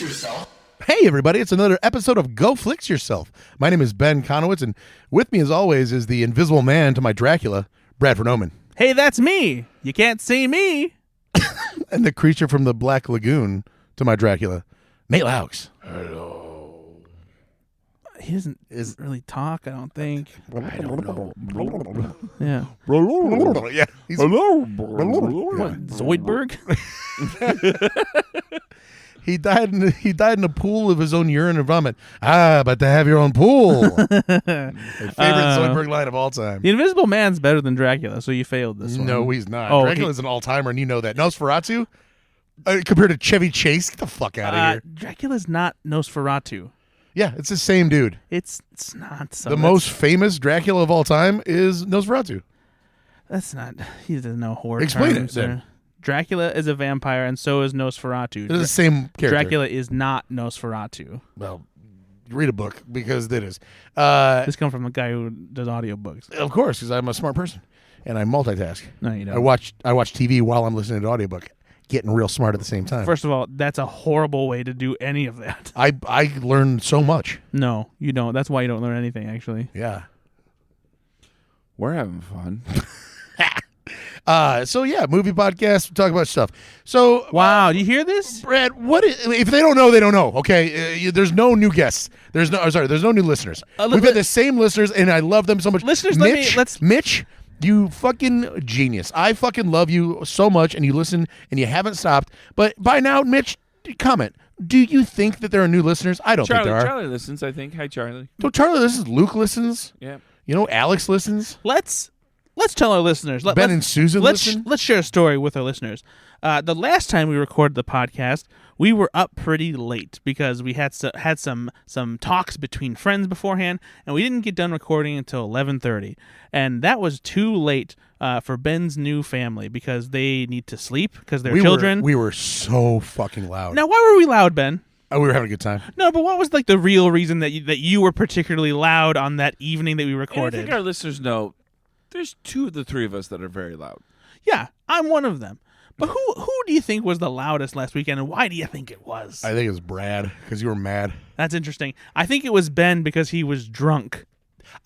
yourself. Hey, everybody, it's another episode of Go Flix Yourself. My name is Ben Conowitz, and with me, as always, is the invisible man to my Dracula, Bradford Oman. Hey, that's me. You can't see me. And the creature from the Black Lagoon to my Dracula, Nate Laux. Hello. He doesn't really talk, I don't think. I don't know. Yeah. Yeah, he's, What, Zoidberg? he died in a pool of his own urine and vomit. But to have your own pool. My favorite Zoidberg line of all time. The Invisible Man's better than Dracula, so you failed this one. No, he's not. Oh, Dracula's an all-timer, and you know that. Nosferatu? Compared to Chevy Chase? Get the fuck out of here. Dracula's not Nosferatu. Yeah, it's the same dude. It's not. So The most famous Dracula of all time is Nosferatu. That's not. He doesn't know horror Explain terms it, then. or- Dracula is a vampire, and so is Nosferatu. It's the same character. Dracula is not Nosferatu. Well, read a book, because it is. This comes from a guy who does audiobooks. Of course, because I'm a smart person, and I multitask. No, you don't. I watch TV while I'm listening to audiobook, getting real smart at the same time. First of all, that's a horrible way to do any of that. I learned so much. No, you don't. That's why you don't learn anything, actually. Yeah. We're having fun. So yeah, movie podcast. We talk about stuff. So Wow, do you hear this? Brad, if they don't know, they don't know. Okay, there's no new guests. There's no new listeners. We've had the same listeners, and I love them so much. Listeners, Mitch, you fucking genius. I fucking love you so much, and you listen, and you haven't stopped. But by now, Mitch, comment. Do you think that there are new listeners? I don't think there are. Charlie listens, I think. Hi, Charlie. So Charlie listens. Luke listens. Yeah. You know, Alex listens. Let's tell our listeners. Ben and Susan listen. Let's share a story with our listeners. The last time we recorded the podcast, we were up pretty late because we had some talks between friends beforehand, and we didn't get done recording until 11:30, and that was too late for Ben's new family because they need to sleep because they're children. We were so fucking loud. Now, why were we loud, Ben? Oh, we were having a good time. No, but what was like the real reason that you were particularly loud on that evening that we And recorded? I think our listeners know there's two of the three of us that are very loud. Yeah, I'm one of them. But who do you think was the loudest last weekend, and why do you think it was? I think it was Brad because you were mad. That's interesting. I think it was Ben because he was drunk.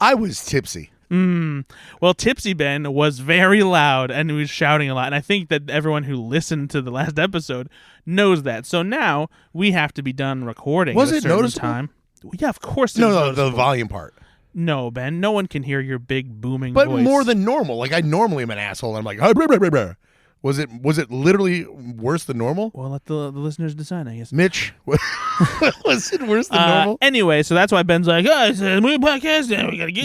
I was tipsy. Well, Tipsy Ben was very loud and he was shouting a lot, and I think that everyone who listened to the last episode knows that. So now we have to be done recording. Was at a it certain noticeable? time. Yeah, of course. No, the volume part. No, Ben. No one can hear your big booming But voice. more than normal. Like I normally am an asshole. And I'm like, "Ah, blah, blah, blah, blah." Was it literally worse than normal? Well, let the listeners decide, I guess. Mitch, was it worse than normal? Anyway, so that's why Ben's like, oh, it's a movie podcast, and we gotta get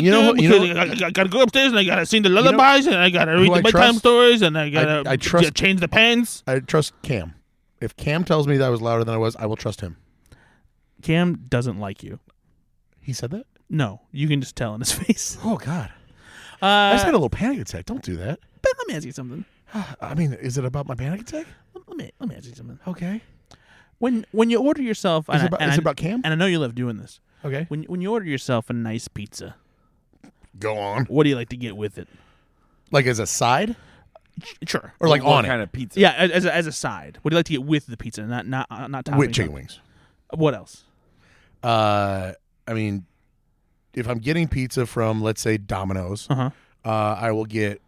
I gotta go upstairs, and I gotta sing the lullabies, and I gotta read the bedtime stories, and I gotta change the pants. I trust Cam. If Cam tells me that I was louder than I was, I will trust him. Cam doesn't like you. He said that? No, you can just tell in his face. Oh, God. I just had a little panic attack. Don't do that. Ben, let me ask you something. I mean, is it about my panic attack? Let me ask you something. Okay. When you order yourself, Is it about Cam? And I know you love doing this. Okay. When you order yourself a nice pizza, Go on. what do you like to get with it? Like as a side? Sure. Or like what on kind it? of pizza? Yeah, as a side. What do you like to get with the pizza? Not toppings. With chicken wings. What else? I mean, if I'm getting pizza from, let's say, Domino's, I will get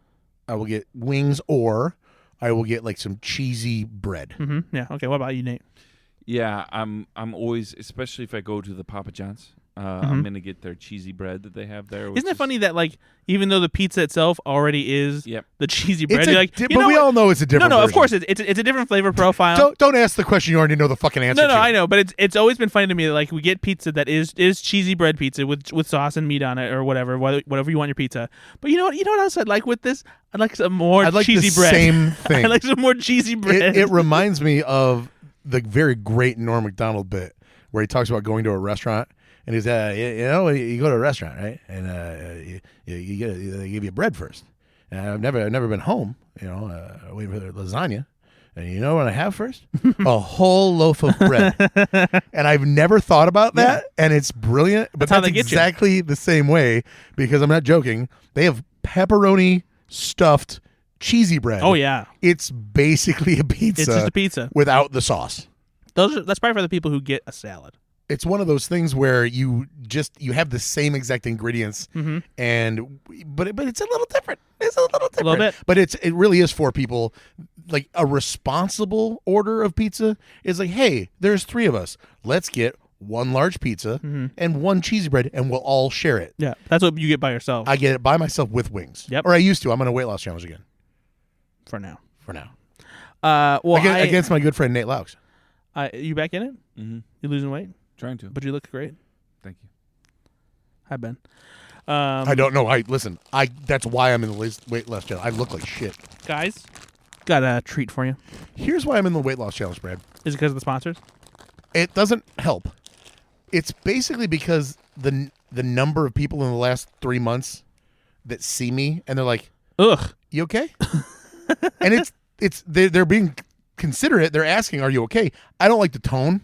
wings, or I will get like some cheesy bread. Mm-hmm. Yeah. Okay. What about you, Nate? Yeah, I'm always, especially if I go to the Papa John's, I'm gonna get their cheesy bread that they have there. Isn't it funny that like even though the pizza itself already is the cheesy bread, you're like, but we all know it's a different. No, version. of course it's a different flavor profile. Don't ask the question you already know the fucking answer. No, to. I know, but it's always been funny to me that like we get pizza that is cheesy bread pizza with sauce and meat on it or whatever you want your pizza. But you know what else I'd like with this? I'd like some more cheesy bread. Same thing. I'd like some more cheesy bread. It reminds me of the very great Norm Macdonald bit where he talks about going to a restaurant. And he's, you go to a restaurant, right? And they give you bread first. And I've never been home, waiting for their lasagna. And you know what I have first? A whole loaf of bread. And I've never thought about that, and it's brilliant. But that's exactly the same way, because I'm not joking. They have pepperoni stuffed cheesy bread. Oh, yeah. It's basically a pizza. It's just a pizza. Without the sauce. That's probably for the people who get a salad. It's one of those things where you have the same exact ingredients, and but it's a little different. It's a little different, A little bit. but it really is for people. Like a responsible order of pizza is like, hey, there's 3 of us. Let's get 1 large pizza and 1 cheesy bread, and we'll all share it. Yeah, that's what you get by yourself. I get it by myself with wings. Yep. Or I used to. I'm on a weight loss challenge again. For now. Well, against my good friend Nate Laux. You back in it? Mm-hmm. You losing weight? Trying to. But you look great. Thank you. Hi, Ben. I don't know. Listen. That's why I'm in the weight loss challenge. I look like shit. Guys, got a treat for you. Here's why I'm in the weight loss challenge, Brad. Is it because of the sponsors? It doesn't help. It's basically because the number of people in the last 3 months that see me and they're like, Ugh. "You okay?" And they're being considerate. They're asking, "Are you okay?" I don't like the tone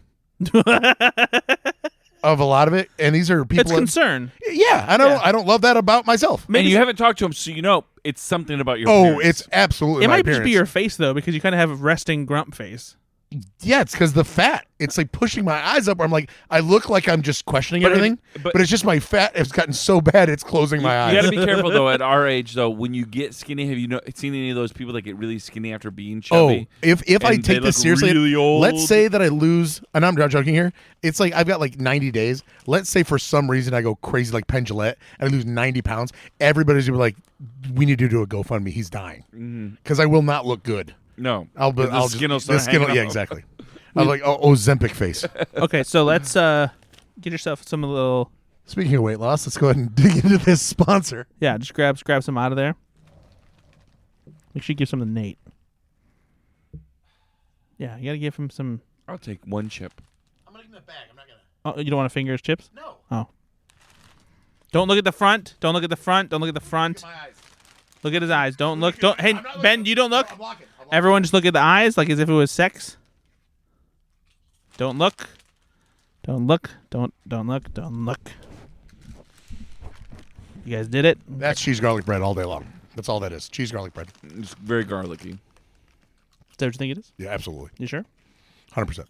of a lot of it, and these are people. It's concern. Yeah, I don't love that about myself. And you haven't talked to him, so you know it's something about your. Oh, appearance. it's absolutely. It my might just be appearance. your face though, because you kind of have a resting grump face. Yeah, it's because the fat. It's like pushing my eyes up. Where I'm like, I look like I'm just questioning everything, but it's just my fat. It's gotten so bad, it's closing my eyes. You got to be careful though. At our age, though, when you get skinny, have you seen any of those people that get really skinny after being chubby? Oh, if I And take they this look seriously, really old? let's say that I lose, and I'm not joking here. It's like I've got like 90 days. Let's say for some reason I go crazy like Penn Jillette and I lose 90 pounds. Everybody's gonna be like, "We need to do a GoFundMe. He's dying," because I will not look good. No, I'll the skin will start hanging yeah, out. exactly. I'm like, Ozempic face. Okay, so let's get yourself some little. Speaking of weight loss, let's go ahead and dig into this sponsor. Yeah, just grab some out of there. Make sure you give some to Nate. Yeah, you gotta give him some. I'll take 1 chip. I'm gonna give him a bag. I'm not gonna. Oh, you don't want to finger his chips? No. Oh. Don't look at the front. Don't look at the front. Don't look at the front. My eyes. Look at his eyes. Don't look. Don't. Hey, I'm not Ben, looking. you don't look. I'm blocking. Everyone just look at the eyes like as if it was sex. Don't look. Don't look. Don't look. Don't look. You guys did it? That's cheese garlic bread all day long. That's all that is. Cheese garlic bread. It's very garlicky. Is that what you think it is? Yeah, absolutely. You sure? 100%.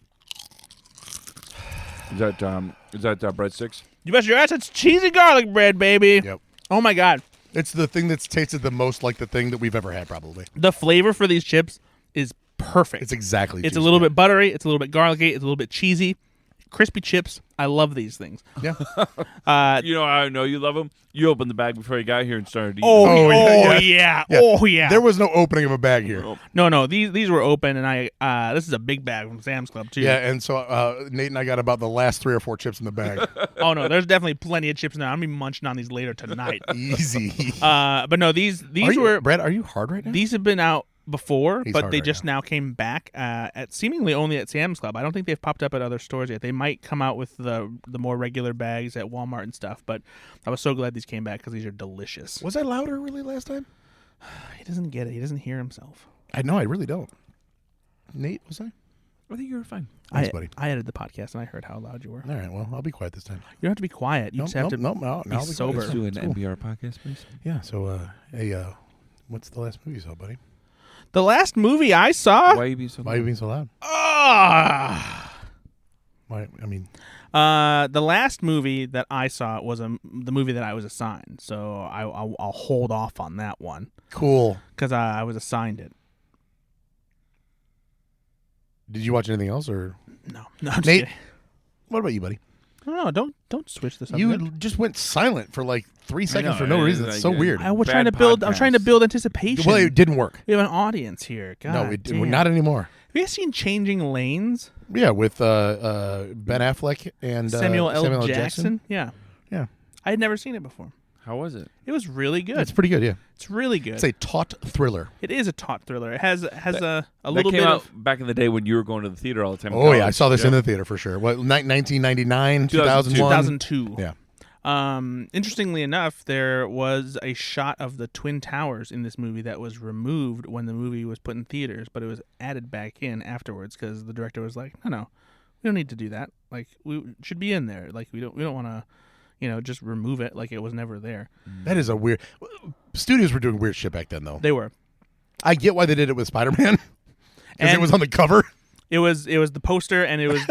Is that breadsticks? You bet your ass it's cheesy garlic bread, baby. Yep. Oh my God. It's the thing that's tasted the most like the thing that we've ever had, probably. The flavor for these chips is perfect. It's exactly. It's cheese, a little yeah. bit buttery. It's a little bit garlicky. It's a little bit cheesy. Crispy chips. I love these things. Yeah. You know how I know you love them? You opened the bag before you got here and started eating. Oh, yeah. yeah. Yeah. Oh yeah. There was no opening of a bag here. No. These were open, and I this is a big bag from Sam's Club too. Yeah, and so Nate and I got about the last 3 or 4 chips in the bag. Oh no, there's definitely plenty of chips now. I'm gonna be munching on these later tonight. Easy. But no, these were Brad, are you hard right now? these have been out before, He's but hard they right just now came back at seemingly only at Sam's Club. I don't think they've popped up at other stores yet. They might come out with the more regular bags at Walmart and stuff. But I was so glad these came back because these are delicious. Was I louder really last time? He doesn't get it. He doesn't hear himself. I know, I really don't. Nate, was I? I think you were fine. Thanks, buddy. I edited the podcast and I heard how loud you were. All right, well, I'll be quiet this time. You don't have to be quiet. You just have to No, be I'll be sober. Let's do an Cool. NPR podcast, please. Yeah, so, hey, what's the last movie you saw, buddy? The last movie I saw. Why are you being so Why are you being so loud? Why? I mean, The last movie that I saw was the movie that I was assigned. So I'll hold off on that one cool. because I was assigned it. Did you watch anything else, or No, I'm just Nate? kidding. What about you, buddy? No, don't switch this up. You man. just went silent for like 3 seconds know, for no it reason. is It's like so a- weird. I was Bad trying to build. I'm podcast. trying to build anticipation. Well, it didn't work. We have an audience here. God, No, damn. not anymore. Have you guys seen Changing Lanes? Yeah, with Ben Affleck and Samuel L. Jackson. Jackson. Yeah, Yeah, I had never seen it before. How was it? It was really good. it's pretty good. Yeah, It's really good. it's a taut thriller. It is a taut thriller. It has a That little came bit out of. back in the day when you were going to the theater all the time. in Oh yeah, I college. saw this in the theater for sure. What 1999, 2002. 2001? 2002. Yeah. Interestingly enough, there was a shot of the Twin Towers in this movie that was removed when the movie was put in theaters, but it was added back in afterwards because the director was like, "No, we don't need to do that. Like, we should be in there. Like, we don't want to, just remove it like it was never there." That is a weird. Studios were doing weird shit back then, though. They were. I get why they did it with Spider-Man because it And- was on the cover. It was the poster, and it was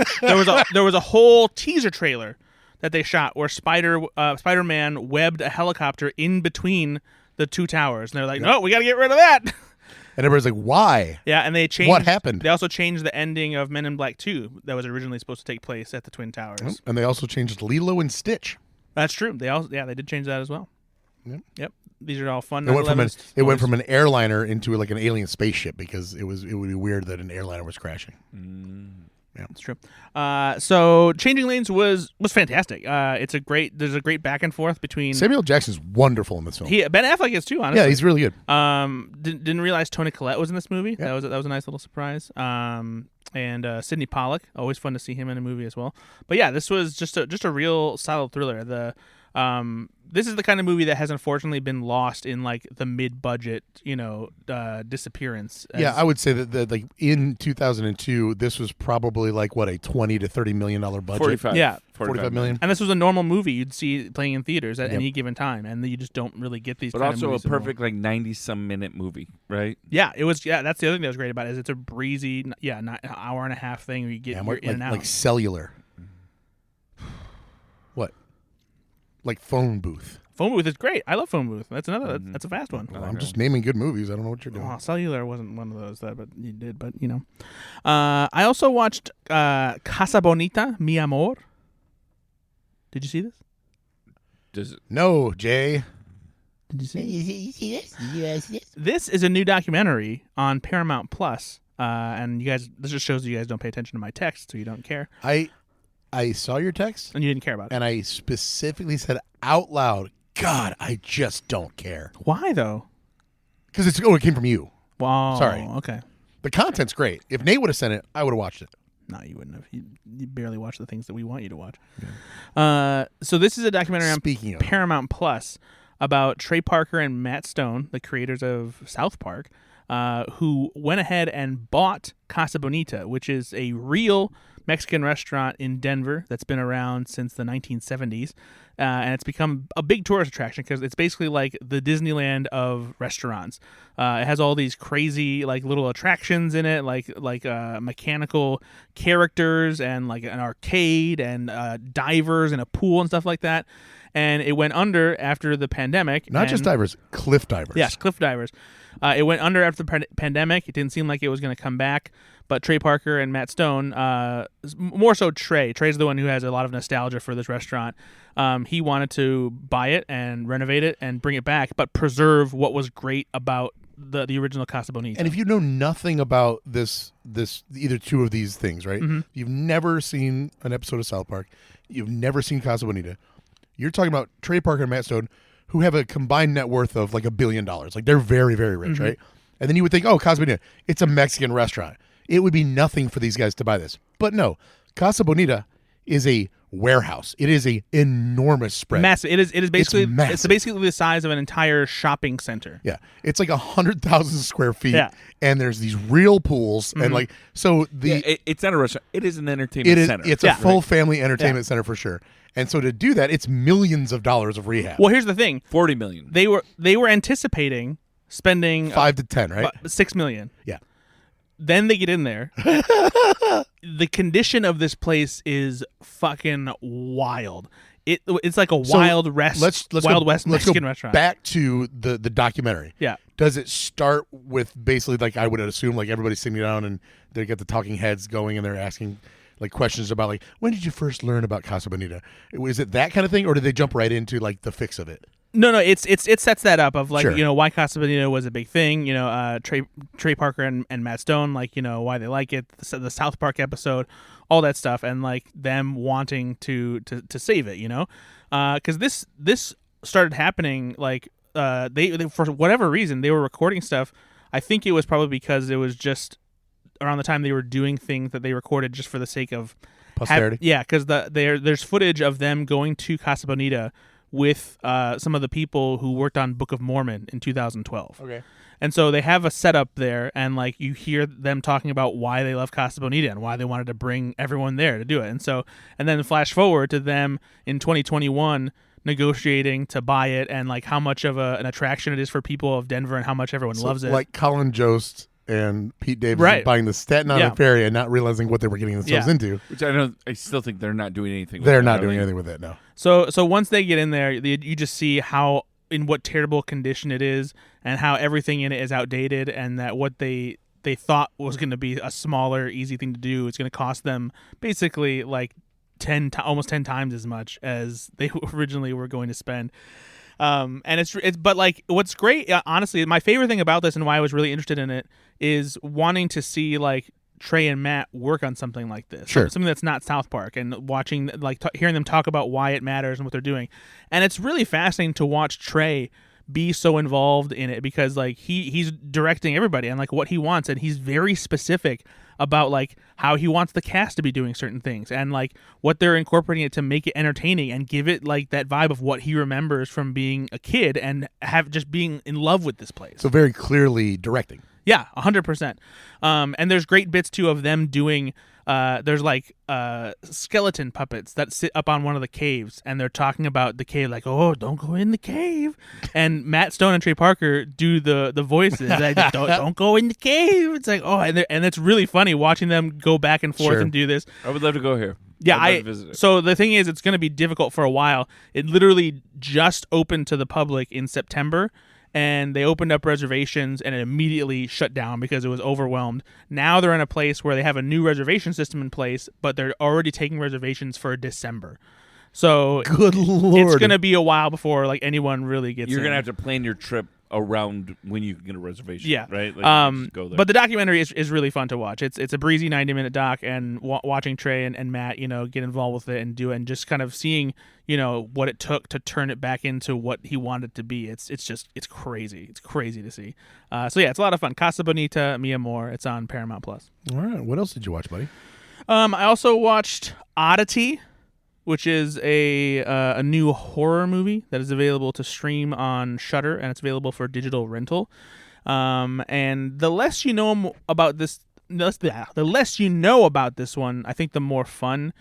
there was a whole teaser trailer that they shot where Spider-Man webbed a helicopter in between the two towers, and they're like, no, we got to get rid of that. And everybody's like, why? Yeah, and they changed. What happened? They also changed the ending of Men in Black 2 that was originally supposed to take place at the Twin Towers. And they also changed Lilo and Stitch. That's true. They did change that as well. Yep. These are all fun. It went from an airliner into like an alien spaceship because it would be weird that an airliner was crashing. Yeah, that's true. So Changing Lanes was fantastic. There's a great back and forth between Samuel Jackson's wonderful in this film. Ben Affleck is too, honestly. Yeah, he's really good. Didn't realize Toni Collette was in this movie. Yeah. That was a nice little surprise. And Sidney Pollack, always fun to see him in a movie as well. But yeah, this was just a real solid thriller. This is the kind of movie that has unfortunately been lost in like the mid-budget, disappearance. Yeah, I would say that like in 2002, this was probably like what, a $20 to $30 million budget. 45. Yeah, 45 million. and this was a normal movie you'd see playing in theaters at any given time, and you just don't really get these. But kind also of a movies anymore. perfect like 90-some minute movie, right? Yeah, it was. Yeah, that's the other thing that was great about it is it's a breezy, not an hour and a half thing where you get you're in and out. Like cellular. What? Like phone booth. Phone Booth is great. I love Phone Booth. That's another. That's a fast one. Well, I'm just naming good movies. I don't know what you're doing. Oh, Cellular wasn't one of those, but you did. But I also watched Casa Bonita, Mi Amor. Did you see this? Does it? No, Jay. Did you see? You see this? Did you see this? This is a new documentary on Paramount Plus, and you guys. This just shows you guys don't pay attention to my text, so you don't care, I saw your text, and you didn't care about it. and I specifically said out loud, God, I just don't care. Why though? Because it came from you. Wow. Sorry. Okay. The content's great. If Nate would have sent it, I would have watched it. No, you wouldn't have. You barely watch the things that we want you to watch. Yeah. So this is a documentary Speaking on of. Paramount Plus about Trey Parker and Matt Stone, the creators of South Park, who went ahead and bought Casa Bonita, which is a real Mexican restaurant in Denver that's been around since the 1970s. And it's become a big tourist attraction because it's basically like the Disneyland of restaurants. It has all these crazy like little attractions in it, like mechanical characters and like an arcade and divers and a pool and stuff like that. And it went under after the pandemic. Not just divers, cliff divers. Yes, cliff divers. It went under after the pandemic. It didn't seem like it was going to come back. But Trey Parker and Matt Stone, more so Trey. Trey's the one who has a lot of nostalgia for this restaurant. He wanted to buy it and renovate it and bring it back, but preserve what was great about the original Casa Bonita. And if you know nothing about this either two of these things, right? Mm-hmm. You've never seen an episode of South Park. You've never seen Casa Bonita. You're talking about Trey Parker and Matt Stone, who have a combined net worth of like $1 billion. Like they're very, very rich, Mm-hmm. right? And then you would think, oh, Casa Bonita, it's a Mexican restaurant. It would be nothing for these guys to buy this. But no, Casa Bonita is a warehouse. It is a enormous spread. Massive. It is basically massive. it's basically the size of an entire shopping center. Yeah, it's like 100,000 square feet. Yeah. And there's these real pools and like so the It's not a restaurant. It is an entertainment center. It's a full family entertainment center for sure. And so to do that, it's millions of dollars of rehab. Well, here's the thing: $40 million. they were anticipating spending 5 to 10, right? $6 million. Yeah. Then they get in there. The condition of this place is fucking wild. It's like a Wild West Mexican restaurant. Back to the documentary. Yeah. Does it start with basically like I would assume like everybody's sitting down and they get the talking heads going and they're asking like questions about like when did you first learn about Casa Bonita? Is it that kind of thing or did they jump right into like the fix of it? No, it sets that up of like Sure. why Casa Bonita was a big thing. Trey Parker and Matt Stone why they like it. The South Park episode, all that stuff, and like them wanting to save it. Because this started happening like they for whatever reason they were recording stuff. I think it was probably because it was just around the time they were doing things that they recorded just for the sake of Posterity. because there's footage of them going to Casa Bonita with some of the people who worked on Book of Mormon in 2012. Okay. And so they have a setup there, and like you hear them talking about why they love Casa Bonita and why they wanted to bring everyone there to do it. And then flash forward to them in 2021 negotiating to buy it and like how much of an attraction it is for people of Denver and how much everyone loves it. Like Colin Jost and Pete Davidson Right. buying the Staten Island Yeah. ferry and not realizing what they were getting themselves Yeah. into. Which I still think they're not doing anything. They're with not that, are doing they? anything with it, no. So once they get in there, you just see how in what terrible condition it is, and how everything in it is outdated, and that what they thought was going to be a smaller, easy thing to do is going to cost them basically like almost 10 times as much as they originally were going to spend. And it's but like what's great, honestly, my favorite thing about this and why I was really interested in it is wanting to see like Trey and Matt work on something like this, Sure. something that's not South Park, and watching like hearing them talk about why it matters and what they're doing. And it's really fascinating to watch Trey be so involved in it, because like he's directing everybody and like what he wants, and he's very specific about like how he wants the cast to be doing certain things, and like what they're incorporating it to make it entertaining and give it like that vibe of what he remembers from being a kid and have just being in love with this place. So very clearly directing. Yeah, 100%. And there's great bits too of them doing. There's like skeleton puppets that sit up on one of the caves, and they're talking about the cave, like, "Oh, don't go in the cave." And Matt Stone and Trey Parker do the voices, like, don't go in the cave. It's like, oh, and it's really funny watching them go back and forth Sure. and do this. I would love to go here. Yeah, I'd love to visit it. so the thing is, it's going to be difficult for a while. It literally just opened to the public in September, and they opened up reservations, and it immediately shut down because it was overwhelmed. Now they're in a place where they have a new reservation system in place, but they're already taking reservations for December. So Good Lord. it's going to be a while before like anyone really gets You're in. gonna have to plan your trip around when you can get a reservation. Yeah. Right. Like, you just go there. But the documentary is really fun to watch. It's a breezy 90-minute doc, and watching Trey and Matt, get involved with it and do it, and just kind of seeing, what it took to turn it back into what he wanted it to be. It's crazy. It's crazy to see. So yeah, it's a lot of fun. Casa Bonita, Mi Amor. It's on Paramount Plus. All right. What else did you watch, buddy? I also watched Oddity, which is a new horror movie that is available to stream on Shudder, and it's available for digital rental. And the less you know about this, the less you know about this one, I think the more fun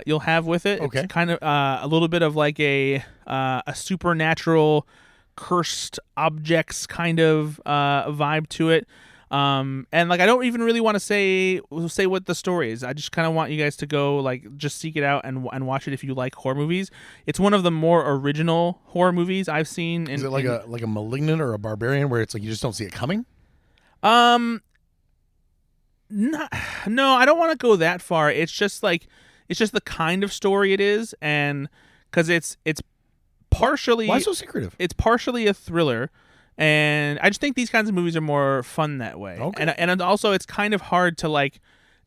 you'll have with it. Okay. It's kind of a little bit of like a supernatural, cursed objects kind of vibe to it. And like I don't even really want to say what the story is. I just kind of want you guys to go like just seek it out and watch it if you like horror movies. It's one of the more original horror movies I've seen. Is it like a Malignant or a Barbarian where it's like you just don't see it coming? No, I don't want to go that far. It's just the kind of story it is, and because it's partially Why so secretive? it's partially a thriller. And I just think these kinds of movies are more fun that way. Okay. And also it's kind of hard to like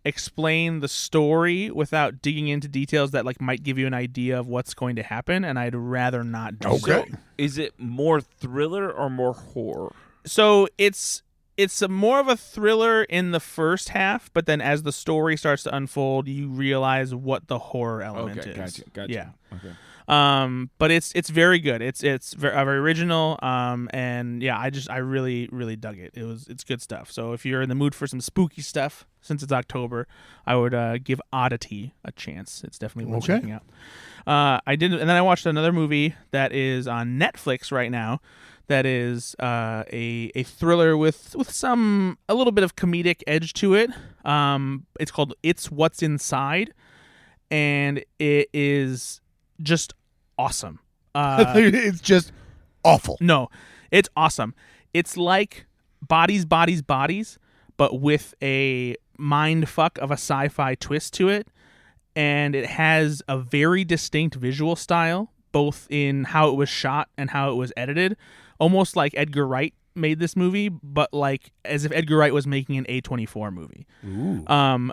explain the story without digging into details that like might give you an idea of what's going to happen, and I'd rather not do so. Okay. Is it more thriller or more horror? So it's more of a thriller in the first half, but then as the story starts to unfold, you realize what the horror element is. Gotcha. Yeah. Okay. But it's very good. It's very original. And yeah, I really, really dug it. It's good stuff. So if you're in the mood for some spooky stuff, since it's October, I would give Oddity a chance. It's definitely worth checking out. And then I watched another movie that is on Netflix right now. That is a thriller with a little bit of comedic edge to it. It's called It's What's Inside, and it is just awesome. It's just awful. No, it's awesome. It's like Bodies, but with a mind fuck of a sci-fi twist to it, and it has a very distinct visual style, both in how it was shot and how it was edited, almost like Edgar Wright made this movie, but like as if Edgar Wright was making an A24 movie. Ooh.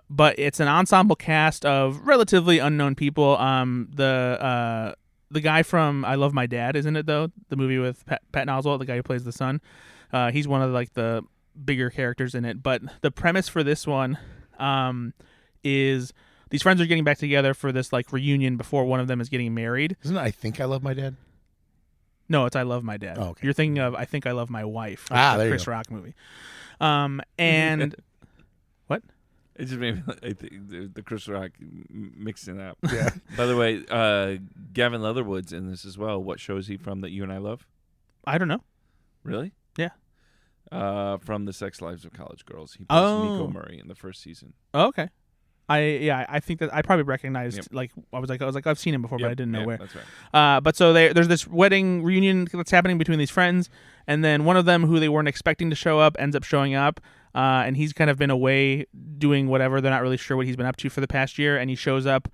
But it's an ensemble cast of relatively unknown people. The guy from I Love My Dad, isn't it though? The movie with Pat Oswalt, the guy who plays the son. He's one of like the bigger characters in it. But the premise for this one is these friends are getting back together for this like reunion before one of them is getting married. Isn't it I Think I Love My Dad? No, it's I Love My Dad. Oh, okay. You're thinking of I Think I Love My Wife, Ah, the there you Chris go. Rock movie. And what? It just made me, I think the Chris Rock mixing up. Yeah. By the way, Gavin Leatherwood's in this as well. What show is he from that you and I love? I don't know. Really? Yeah. from The Sex Lives of College Girls. He plays Nico Murray in the first season. Oh, okay. I think that I probably recognized like I was like I've seen him before, but I didn't know where. That's right. But so there's this wedding reunion that's happening between these friends, and then one of them who they weren't expecting to show up ends up showing up, and he's kind of been away doing whatever. They're not really sure what he's been up to for the past year, and he shows up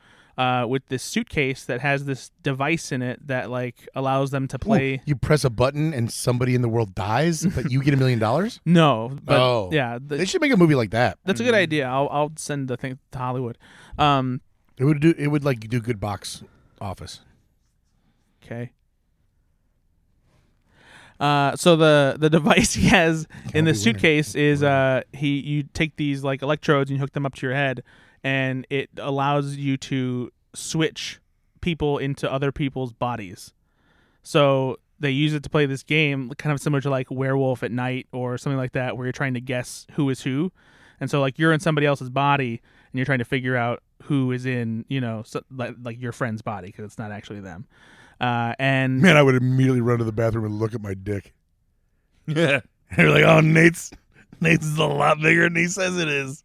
with this suitcase that has this device in it that like allows them to play. Ooh, you press a button and somebody in the world dies, but you get $1 million? No, but yeah, they should make a movie like that. That's a good idea. I'll send the thing to Hollywood. It would like do good box office. Okay. So the device he has in the suitcase is you take these like electrodes and you hook them up to your head, and it allows you to switch people into other people's bodies. So they use it to play this game, kind of similar to like Werewolf at Night or something like that, where you're trying to guess who is who. And so like you're in somebody else's body and you're trying to figure out who is in, like your friend's body, because it's not actually them. And man, I would immediately run to the bathroom and look at my dick. Yeah. You're like, oh, Nate's is a lot bigger than he says it is.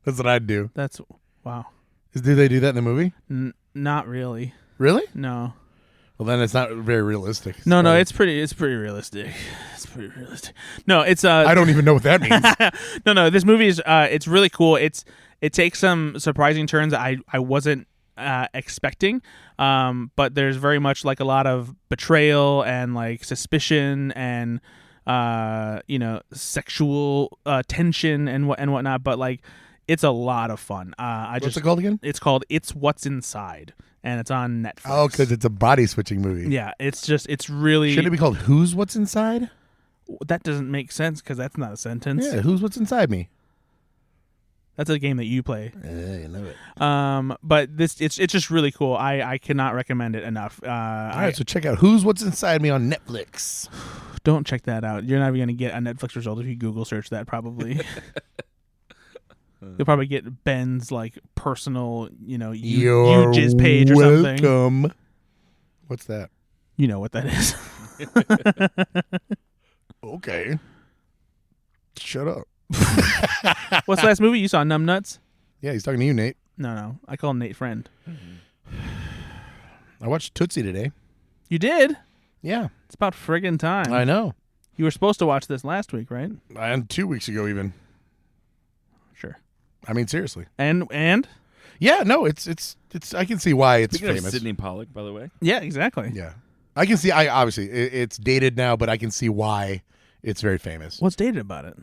That's what I'd do. That's wow. Do they do that in the movie? Not really. Really? No. Well, then it's not very realistic. No, it's pretty realistic. It's pretty realistic. No, it's I don't even know what that means. No, this movie is it's really cool. It takes some surprising turns that I wasn't expecting. But there's very much like a lot of betrayal and like suspicion and sexual tension and whatnot, but like it's a lot of fun. What's it called again? It's called It's What's Inside, and it's on Netflix. Oh, because it's a body switching movie. Yeah, it's really. Should it be called Who's What's Inside? That doesn't make sense because that's not a sentence. Yeah, Who's What's Inside Me? That's a game that you play. You know it. But it's just really cool. I cannot recommend it enough. All right, so check out Who's What's Inside Me on Netflix. Don't check that out. You're not even going to get a Netflix result if you Google search that, probably. You'll probably get Ben's like personal, UJIS page or something. Welcome. What's that? You know what that is. Okay. Shut up. What's the last movie you saw? Numb Nuts? Yeah, he's talking to you, Nate. No. I call him Nate Friend. I watched Tootsie today. You did? Yeah. It's about friggin' time. I know. You were supposed to watch this last week, right? And 2 weeks ago, even. Sure. I mean, seriously. And? Yeah, no, it's. I can see why it's Speaking famous. of Sidney Pollack, by the way. Yeah, exactly. Yeah, I can see. Obviously it's dated now, but I can see why it's very famous. What's dated about it?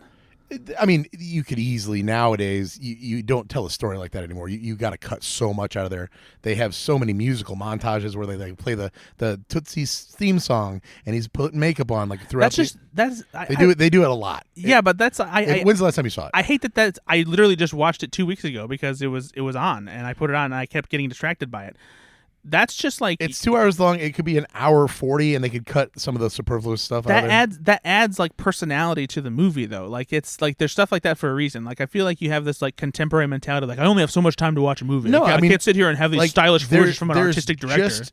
I mean, you could easily nowadays. You don't tell a story like that anymore. You got to cut so much out of there. They have so many musical montages where they play the Tootsie theme song, and he's putting makeup on like throughout. They do it a lot. Yeah, but that's when's the last time you saw it? I hate that. I literally just watched it 2 weeks ago because it was on, and I put it on, and I kept getting distracted by it. That's just like it's 2 hours long. It could be an hour 40, and they could cut some of the superfluous stuff out of there. That adds like personality to the movie, though. Like it's like there's stuff like that for a reason. Like I feel like you have this like contemporary mentality. Like I only have so much time to watch a movie. No, I can't sit here and have these like, stylish footage from an artistic director.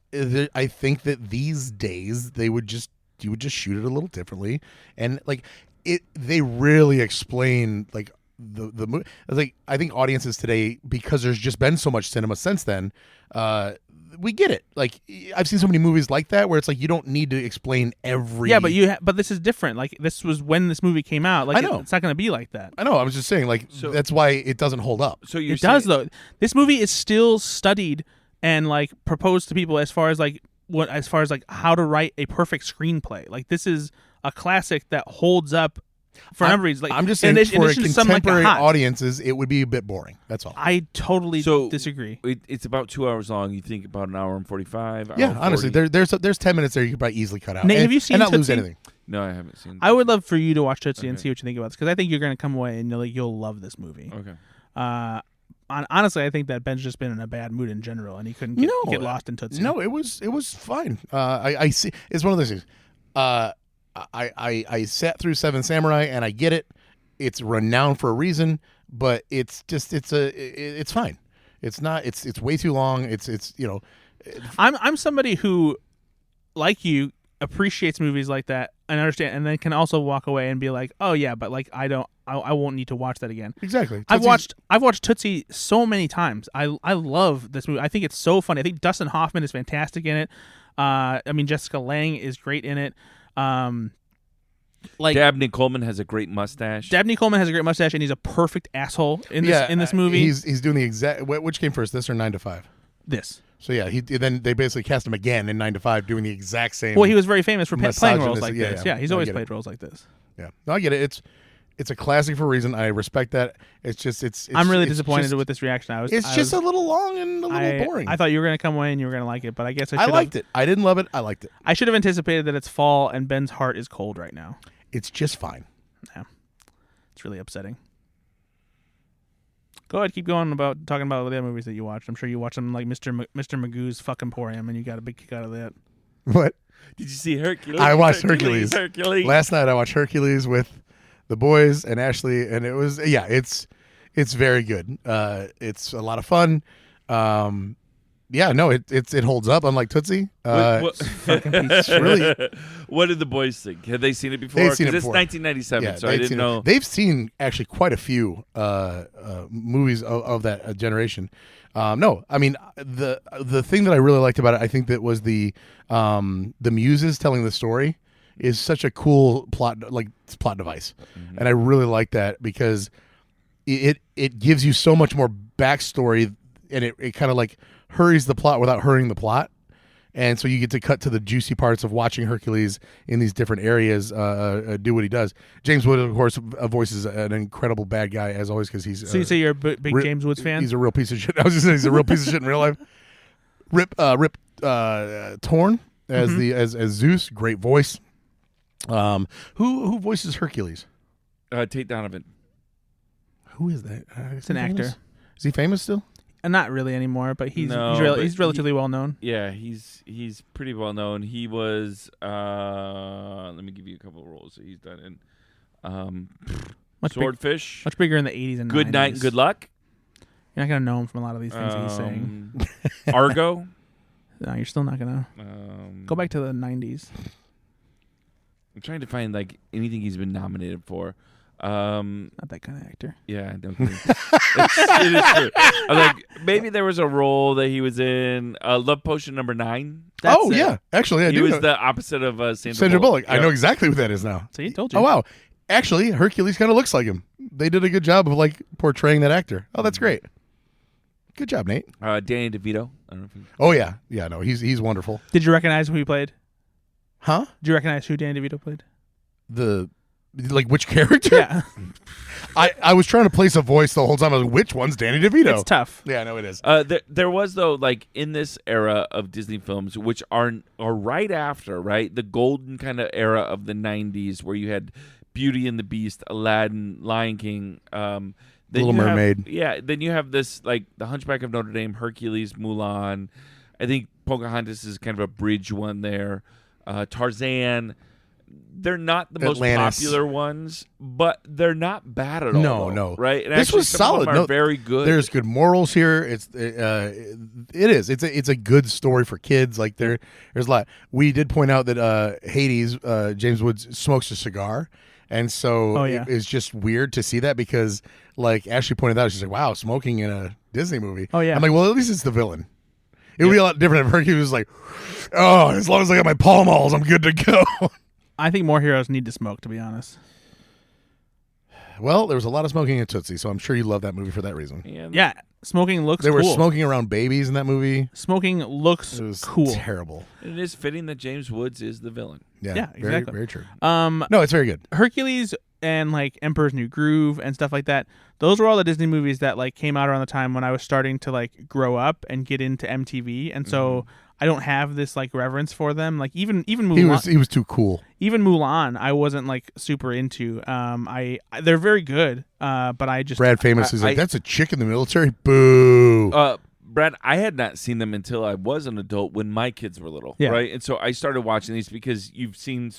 I think that these days you would just shoot it a little differently, and like they really explain like the movie. Like I think audiences today, because there's just been so much cinema since then. We get it. Like I've seen so many movies like that where it's like you don't need to explain every. Yeah, but this is different. Like this was when this movie came out. Like I know. It's not going to be like that. I know. I was just saying. Like that's why it doesn't hold up. So it does though. This movie is still studied and like proposed to people as far as how to write a perfect screenplay. Like this is a classic that holds up. For a number of reasons, like I'm just saying, for contemporary audiences, it would be a bit boring. That's all. I totally disagree. It's about 2 hours long. You think about an hour and 45. Yeah, honestly, there's 10 minutes there you could probably easily cut out. Nate, have you seen and not Tootsie? Lose anything? No, I haven't seen. I would love for you to watch Tootsie and see what you think about this, because I think you're going to come away and you'll love this movie. Okay. Honestly, I think that Ben's just been in a bad mood in general, and he couldn't get lost in Tootsie. No, it was fine. I see. It's one of those things. I sat through Seven Samurai and I get it. It's renowned for a reason, but it's fine. It's not. It's way too long. It's. I'm somebody who, like you, appreciates movies like that and understand, and then can also walk away and be like, oh yeah, but like I won't need to watch that again. Exactly. I've watched Tootsie so many times. I love this movie. I think it's so funny. I think Dustin Hoffman is fantastic in it. I mean, Jessica Lange is great in it. Like Dabney Coleman has a great mustache. Dabney Coleman has a great mustache, and he's a perfect asshole in this movie. He's doing the exact. Which came first, this or 9 to 5? This. So yeah, then they basically cast him again in 9 to 5, doing the exact same. Well, he was very famous for playing roles like yeah, this. yeah. Yeah, he's always played roles like this. Yeah, no, I get it. It's a classic for a reason. I respect that. It's just I'm really disappointed with this reaction. It's just a little long and a little boring. I thought you were going to come away and you were going to like it, but I guess I liked it. I didn't love it. I liked it. I should have anticipated that it's fall and Ben's heart is cold right now. It's just fine. Yeah, it's really upsetting. Go ahead, keep going talking about the other movies that you watched. I'm sure you watched them like Mr. Magoo's Fuck Emporium, and you got a big kick out of that. What? Did you see Hercules? I watched Hercules. Last night I watched Hercules with the boys and Ashley, and it was it's very good. It's a lot of fun. It holds up, unlike Tootsie. Really. What did the boys think? Had they seen it before? They'd seen it Because it's before. 1997, so I didn't know. They've seen actually quite a few movies of that generation. No, I mean the thing that I really liked about it, I think that was the muses telling the story is such a cool plot device, and I really like that because it gives you so much more backstory, and it kind of like hurries the plot without hurrying the plot. And so you get to cut to the juicy parts of watching Hercules in these different areas do what he does. James Wood, of course, voices an incredible bad guy, as always, because he's... So you say you're a big James Woods fan? He's a real piece of shit. I was just saying he's a real piece of shit in real life. Rip Torn as Zeus, great voice. Who voices Hercules? Tate Donovan. Who is that? It's an actor. Is he famous still? Not really anymore, but he's relatively well known. Yeah, he's pretty well known. He was let me give you a couple of roles that he's done in. Swordfish. Much bigger in the 80s and 90s. Good Night and Good Luck. You're not going to know him from a lot of these things that he's saying. Argo. No, you're still not going to. Go back to the 90s. I'm trying to find like anything he's been nominated for. Not that kind of actor. Yeah, I don't think it is true. I'm like, maybe there was a role that he was in Love Potion number 9. Yeah, actually, I do. He was the opposite of Sandra Bullock. Yep. I know exactly who that is now. So he told you. Oh wow, actually, Hercules kind of looks like him. They did a good job of like portraying that actor. Oh, that's great. Good job, Nate. Danny DeVito. I don't know if oh yeah, no, he's wonderful. Did you recognize who he played? Huh? Did you recognize who Danny DeVito played? Like which character? Yeah. I was trying to place a voice the whole time. I was like, which one's Danny DeVito? It's tough. Yeah, I know it is. There was though, like in this era of Disney films, which are right after, right, the golden kind of era of the 90s, where you had Beauty and the Beast, Aladdin, Lion King, Little Mermaid. Then you have this like The Hunchback of Notre Dame, Hercules, Mulan. I think Pocahontas is kind of a bridge one there. Tarzan. They're not the most popular ones, but they're not bad at all. No, right? And this was solid. Some of them are very good. There's good morals here. It is. It's a good story for kids. Like there's a lot. We did point out that Hades, James Woods, smokes a cigar, and so it's just weird to see that because, like Ashley pointed out, she's like, "Wow, smoking in a Disney movie." Oh yeah. I'm like, well, at least it's the villain. It would be a lot different if Hercules was like, "Oh, as long as I got my Pall Malls, I'm good to go." I think more heroes need to smoke, to be honest. Well, there was a lot of smoking in Tootsie, so I'm sure you love that movie for that reason. Yeah, smoking looks cool. They were smoking around babies in that movie. Smoking looks cool. Terrible. It is fitting that James Woods is the villain. Yeah, exactly. Very, very true. No, it's very good. Hercules and like Emperor's New Groove and stuff like that. Those were all the Disney movies that like came out around the time when I was starting to like grow up and get into MTV, and so I don't have this like reverence for them. Like even Mulan, he was too cool. Even Mulan, I wasn't like super into. They're very good, but I just Brad Famous is like, that's a chick in the military. Boo. Brad, I had not seen them until I was an adult when my kids were little, right? And so I started watching these because you've seen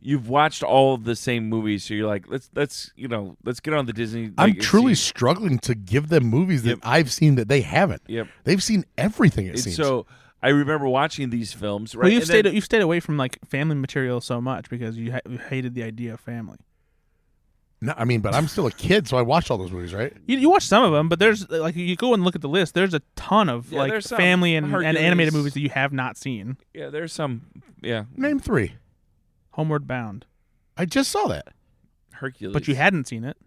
you've watched all of the same movies, so you're like, let's get on the Disney. I'm truly struggling to give them movies that I've seen that they haven't. Yep, they've seen everything. It seems so. I remember watching these films. Right, Well, you've stayed away from like family material so much because you hated the idea of family. No, I mean, but I'm still a kid, so I watched all those movies, right? You watch some of them, but there's like you go and look at the list. There's a ton of like there's some. family and Hercules. animated movies that you have not seen. Yeah, there's some. Yeah, Name 3. Homeward Bound, I just saw that. Hercules. but you hadn't seen it.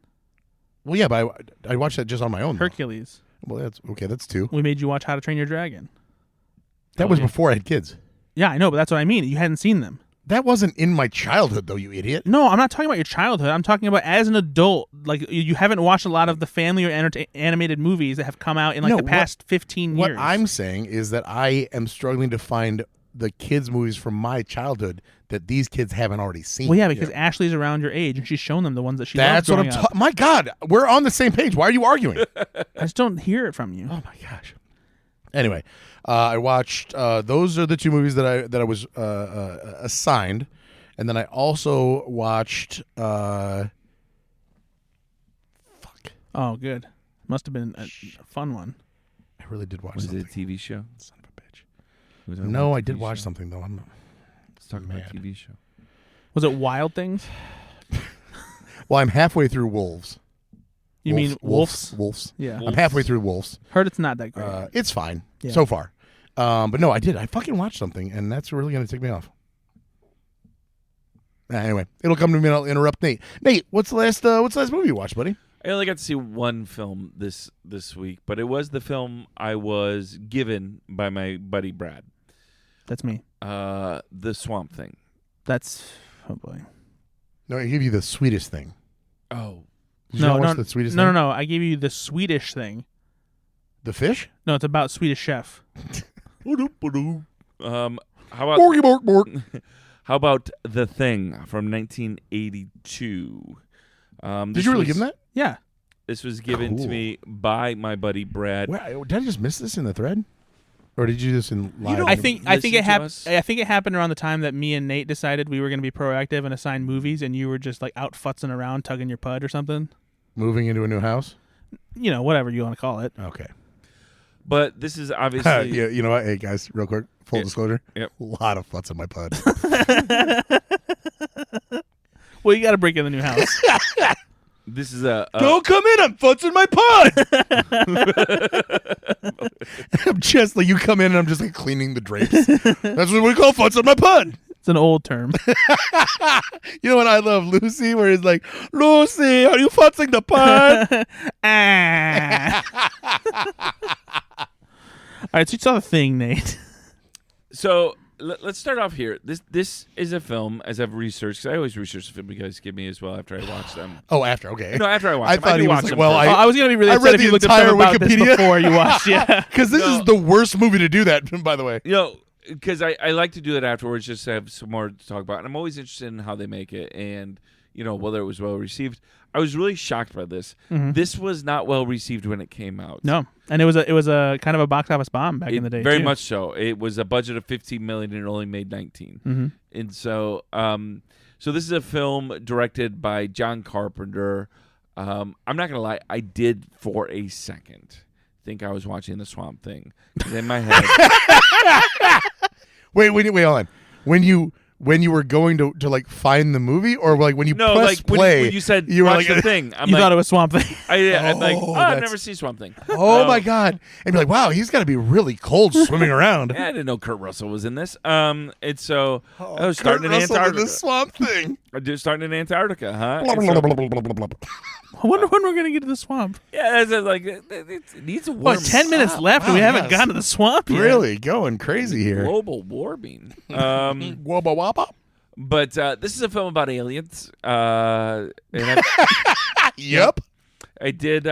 Well, yeah, but I watched that just on my own. though. Hercules. Well, that's okay. That's 2. We made you watch How to Train Your Dragon. That was before I had kids. Yeah, I know, but that's what I mean. You hadn't seen them. That wasn't in my childhood, though, you idiot. No, I'm not talking about your childhood. I'm talking about as an adult. Like you haven't watched a lot of the family or animated movies that have come out in like the past 15 years. What I'm saying is that I am struggling to find the kids' movies from my childhood that these kids haven't already seen. Well, yeah, because Ashley's around your age and she's shown them the ones that she That's loves what I'm growing up. talking. My God, we're on the same page. Why are you arguing? I just don't hear it from you. Oh my gosh. Anyway, I watched. Those are the 2 movies that I was assigned, and then I also watched. Fuck. Oh, good. Must have been a fun one. I really did watch Was something. it a TV show? Son of a bitch. Was it a No, I TV did watch show? something though. Let's talk about a mad. TV show. Was it Wild Things? Well, I'm halfway through Wolves. You mean Wolves? Wolves. Yeah. I'm halfway through Wolves. Heard it's not that great. It's fine Yeah. so far. But no, I did. I fucking watched something, and that's really going to take me off. Anyway, it'll come to me and I'll interrupt Nate. Nate, what's the last movie you watched, buddy? I only got to see one film this week, but it was the film I was given by my buddy Brad. That's me. The Swamp Thing. That's oh boy. No, I give you the sweetest thing. Oh, Did you not watch the sweetest thing? No. I gave you the Swedish thing. The fish? No, it's about Swedish Chef. how about Borky bork bork. how about The Thing from 1982? Did you really give him that? Yeah. This was given to Cool. me by my buddy Brad. Where, did I just miss this in the thread? Or did you do this in live? I think listen it to happened. us? I think it happened around the time that me and Nate decided we were going to be proactive and assign movies, and you were just like out futzing around, tugging your pud or something. Moving into a new house? You know, whatever you want to call it. Okay. But this is obviously Yeah, you know what? Hey, guys, real quick, full Yeah. disclosure. Yep. A lot of futz in my pud. Well, you got to break in the new house. this is a Don't come in, I'm futzing my pud! I'm just like, you come in and I'm just like cleaning the drapes. That's what we call futzing my pud. It's an old term. You know what I love? Lucy, where he's like, Lucy, are you futzing the pud? Ah. All right, so you saw The Thing, Nate. So let's start off here. This is a film, as I've researched, because I always research the film you guys give me as well after I watch them. Oh, after, okay. No, after I watch I them. thought do he was watch like, them well, first. I was going to be really I upset read if the you looked up entire stuff about this Wikipedia. before you watched. Yeah. Because this is the worst movie to do that, by the way. You know, because I like to do that afterwards just to have some more to talk about. And I'm always interested in how they make it and, you know, whether it was well received. I was really shocked by this. Mhm. This was not well received when it came out. No, and it was a kind of a box office bomb back in the day. Very too. much so. It was a budget of $15 million and it only made 19. Mm-hmm. And so, so this is a film directed by John Carpenter. I'm not gonna lie, I did for a second think I was watching The Swamp Thing. 'Cause in my head, Wait, hold on. When you were going to like find the movie, or like when you no, press like play, when you said you were watch like, the thing. I'm You like, thought it was Swamp Thing. I'm like, Oh, I've that's- never seen Swamp Thing. oh my god, and be like, wow, he's got to be really cold swimming around. Yeah, I didn't know Kurt Russell was in this. And so I was starting in Kurt Russell Antarctica. the Swamp Thing. I did starting in Antarctica, huh? Blah, And blah, so- blah, blah, blah, blah, blah. I wonder when we're gonna get to the swamp. yeah, it's like it needs a warm. What, 10 minutes left and we Wow, haven't yes. gotten to the swamp yet? Really going crazy here. global warming. Wabba wabba. But this is a film about aliens. And Yep. I did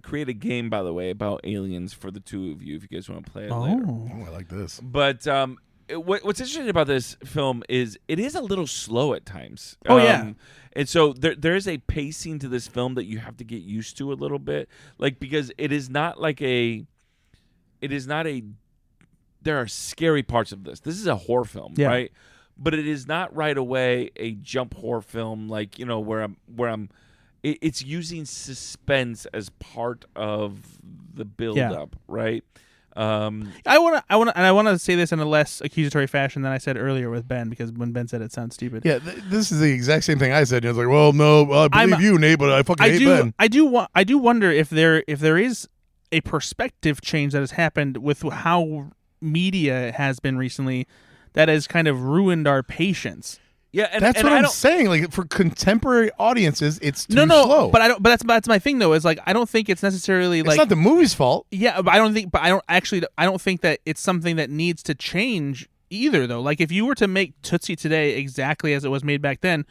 create a game, by the way, about aliens for the two of you if you guys want to play it later. Oh. Oh, I like this. But what's interesting about this film is it is a little slow at times. Oh, yeah. And so there is a pacing to this film that you have to get used to a little bit, like because it is not a. There are scary parts of this. This is a horror film, Yeah. right? But it is not right away a jump horror film, like where I'm. It's using suspense as part of the build up, right? I want to say this in a less accusatory fashion than I said earlier with Ben, because when Ben said it sounds stupid. Yeah, this is the exact same thing I said. And it's like, well, no, I believe you, Nate, but I fucking hate Ben. I do wonder if there is a perspective change that has happened with how media has been recently that has kind of ruined our patience. Yeah, and that's what I'm saying. Like, for contemporary audiences, it's too slow. But that's my thing though. Is like I don't think it's necessarily it's not the movie's fault. Yeah, but I don't think that it's something that needs to change either though. Like if you were to make Tootsie today exactly as it was made back then,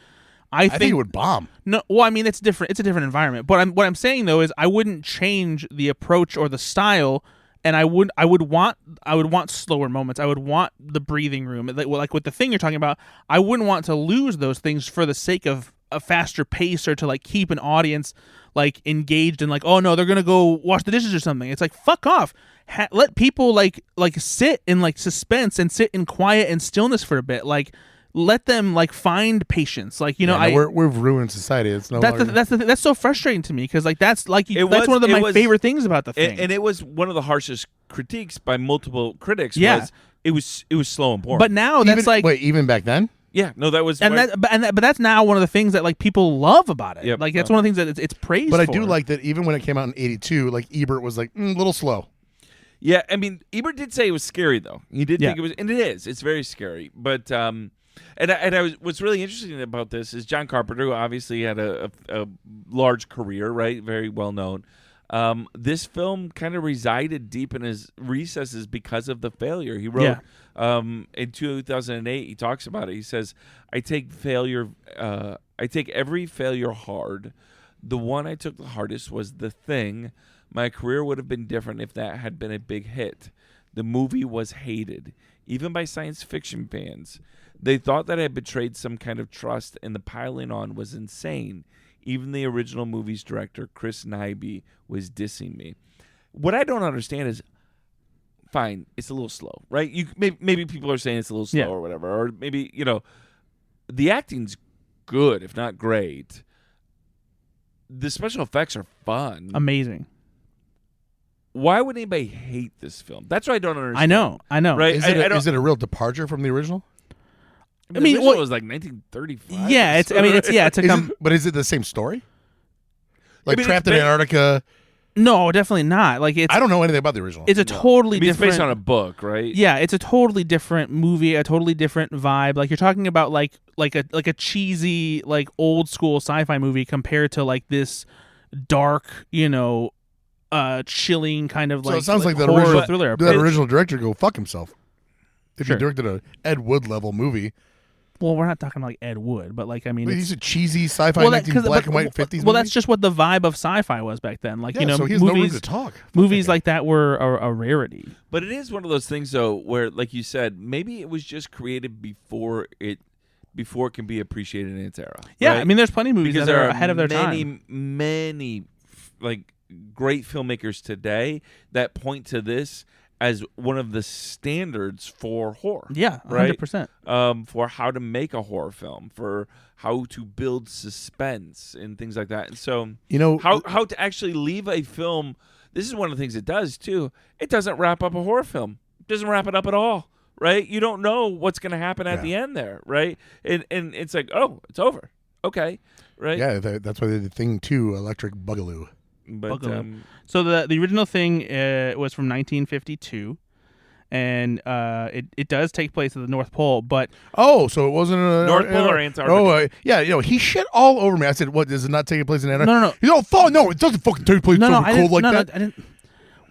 I think it would bomb. No, well, I mean it's different. It's a different environment. But what I'm saying though is I wouldn't change the approach or the style. And I would want slower moments. I would want the breathing room, like with the thing you're talking about. I wouldn't want to lose those things for the sake of a faster pace or to like keep an audience like engaged and like, oh no, they're gonna go wash the dishes or something. It's like fuck off. Let people like sit in like suspense and sit in quiet and stillness for a bit. Like let them like find patience. Like we've ruined society. It's no longer... that's so frustrating to me because like that's one of my favorite things about the thing. And it was one of the harshest critiques by multiple critics. Yeah, was it was slow and boring. But now that's even back then. Yeah, no, that was but that's now one of the things that like people love about it. Yep. Like that's one of the things that it's praised. But I do like that even when it came out in '82, like Ebert was like a little slow. Yeah, I mean Ebert did say it was scary though. He did think it was, and it is. It's very scary, but. What's really interesting about this is John Carpenter, who obviously had a large career, right? Very well known. This film kind of resided deep in his recesses because of the failure. He wrote in 2008. He talks about it. He says, "I take every failure hard. The one I took the hardest was The Thing. My career would have been different if that had been a big hit. The movie was hated, even by science fiction fans." They thought that I had betrayed some kind of trust, and the piling on was insane. Even the original movie's director, Chris Nyby, was dissing me. What I don't understand is, fine, it's a little slow, right? Maybe people are saying it's a little slow or whatever, or maybe, the acting's good, if not great. The special effects are fun. Amazing. Why would anybody hate this film? That's what I don't understand. I know. Right? Is it a real departure from the original? I mean, it was like 1935. Yeah, but is it the same story? Like Trapped in Antarctica? No, definitely not. Like I don't know anything about the original. It's a totally different. It's based on a book, right? Yeah, it's a totally different movie, a totally different vibe. Like you're talking about like a cheesy like old school sci-fi movie compared to like this dark, chilling kind of like. So it sounds like that horror thriller. That original director go fuck himself. If he directed a Ed Wood level movie. Well, we're not talking like Ed Wood, but like I mean, he's a cheesy sci-fi black and white 50s. Well, that's just what the vibe of sci-fi was back then. Like so he has no room to talk. Movies like that were a rarity. But it is one of those things, though, where, like you said, maybe it was just created before it can be appreciated in its era. Yeah, right? I mean, there's plenty of movies that are ahead of their time. Many like great filmmakers today that point to this as one of the standards for horror. Yeah, 100%. For how to make a horror film, for how to build suspense and things like that. And so, how to actually leave a film. This is one of the things it does, too. It doesn't wrap up a horror film. It doesn't wrap it up at all, right? You don't know what's going to happen at the end there, right? And it's like, oh, it's over. Okay, right? Yeah, that's why they did Thing 2, Electric Boogaloo. But so the original Thing was from 1952, and it does take place at the North Pole. But so it wasn't North Pole or Antarctica? Yeah, he shit all over me. I said, "What, does it not take place in Antarctica?" No. No, it doesn't fucking take place cold like that. I didn't.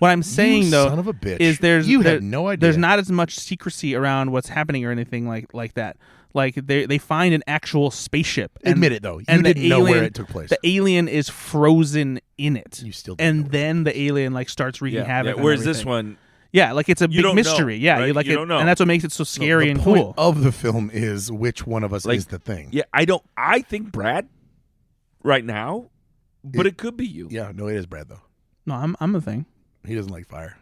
What I'm saying though, son of a bitch, is you had no idea. There's not as much secrecy around what's happening or anything like that. Like they find an actual spaceship. Admit it though, you didn't know where it took place. The alien is frozen in it. You still, and then the alien like starts wreaking havoc. Whereas this one, like it's a big mystery. Know, right? You like you it, don't know. and that's what makes it so scary and cool. The cool. point of the film is which one of us is the Thing. Yeah, I think Brad right now, but it could be you. Yeah, no, it is Brad though. No, I'm a Thing. He doesn't like fire.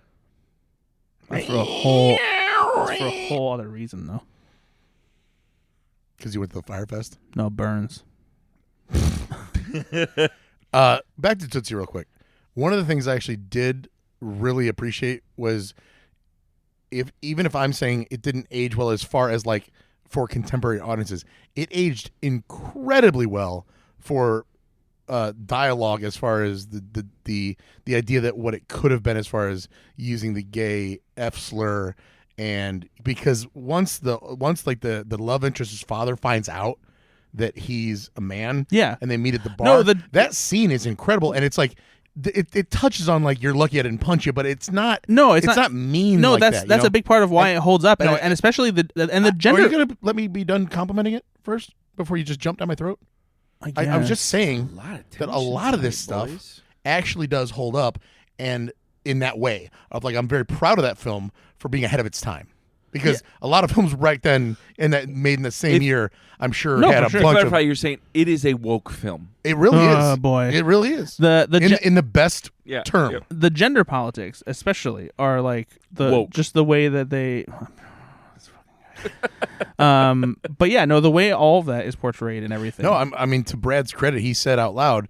That's for a whole other reason though. Because you went to the Fire Fest? No, burns. Back to Tootsie real quick. One of the things I actually did really appreciate was even if I'm saying it didn't age well as far as like for contemporary audiences, it aged incredibly well for dialogue as far as the idea that what it could have been as far as using the gay F slur. And because once the love interest's father finds out that he's a man, and they meet at the bar, that scene is incredible, and it's like it touches on like you're lucky I didn't punch you, but it's not. No, it's not mean. No, like that's a big part of why it holds up, and especially the gender. Are you gonna let me be done complimenting it first before you just jump down my throat? I was just saying that a lot of this stuff actually does hold up, and in that way of like I'm very proud of that film for being ahead of its time, because a lot of films right then and that made in the same year, I'm sure had a bunch of. Clarify, you're saying it is a woke film. It really is. Oh boy, it really is. In the best term. Yep. The gender politics, especially, are like woke. Just the way that they. But yeah, no, the way all of that is portrayed and everything. No, I mean, to Brad's credit, he said out loud,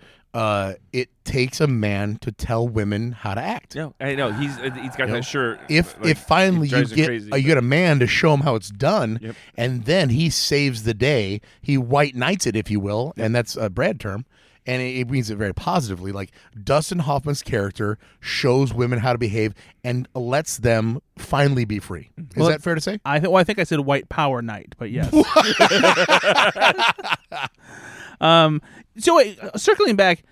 it takes a man to tell women how to act. No, I know he's got that shirt. If finally you get a man to show him how it's done, and then he saves the day, he white knights it, if you will, and that's a Brad term, and it means it very positively. Like Dustin Hoffman's character shows women how to behave and lets them finally be free. Is that fair to say? I think I said white power knight, but yes. So wait, circling back,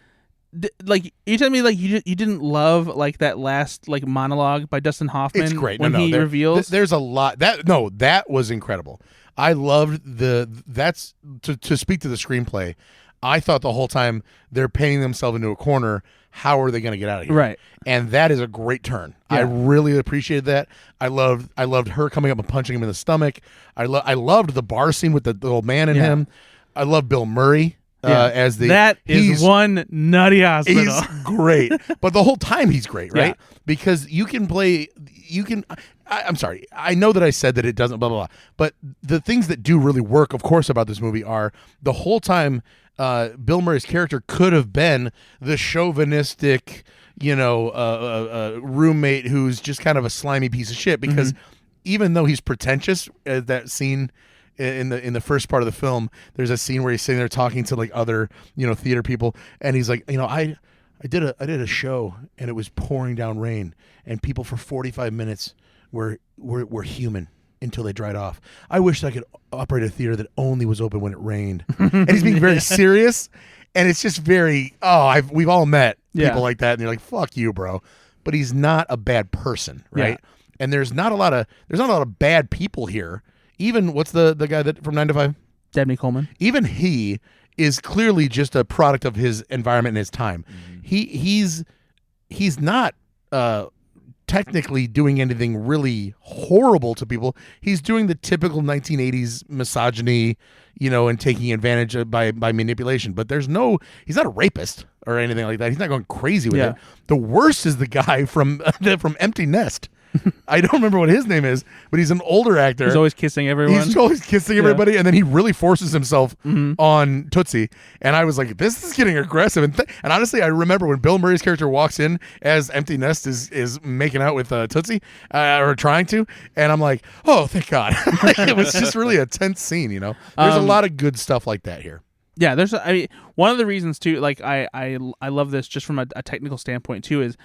like you telling me like you didn't love like that last like monologue by Dustin Hoffman? It's great. When he reveals. There's a lot that was incredible. I loved that's to speak to the screenplay. I thought the whole time they're painting themselves into a corner. How are they going to get out of here? Right. And that is a great turn. Yeah. I really appreciated that. I loved her coming up and punching him in the stomach. I loved the bar scene with the old man in him. I love Bill Murray. As he's one nutty hospital. He's great, but the whole time he's great, right? Yeah. Because I'm sorry. I know that I said that it doesn't blah blah blah, but the things that do really work, of course, about this movie are the whole time. Bill Murray's character could have been the chauvinistic, roommate who's just kind of a slimy piece of shit. Because even though he's pretentious, that scene. In the first part of the film, there's a scene where he's sitting there talking to like other theater people, and he's like, I did a show and it was pouring down rain, and people for 45 minutes were human until they dried off. I wish I could operate a theater that only was open when it rained. And he's being very serious, and it's just very we've all met people like that, and you're like, fuck you, bro. But he's not a bad person, right? Yeah. And there's not a lot of bad people here. Even what's the guy that from 9 to 5? Dabney Coleman. Even he is clearly just a product of his environment and his time. He's not technically doing anything really horrible to people. He's doing the typical 1980s misogyny, and taking advantage by manipulation. But he's not a rapist or anything like that. He's not going crazy with it. The worst is the guy from Empty Nest. I don't remember what his name is, but he's an older actor. He's always kissing everyone. He's always kissing everybody, and then he really forces himself on Tootsie. And I was like, this is getting aggressive. And honestly, I remember when Bill Murray's character walks in as Empty Nest is making out with Tootsie, or trying to, and I'm like, oh, thank God. It was just really a tense scene, There's a lot of good stuff like that here. Yeah, one of the reasons too, like I love this just from a technical standpoint too, is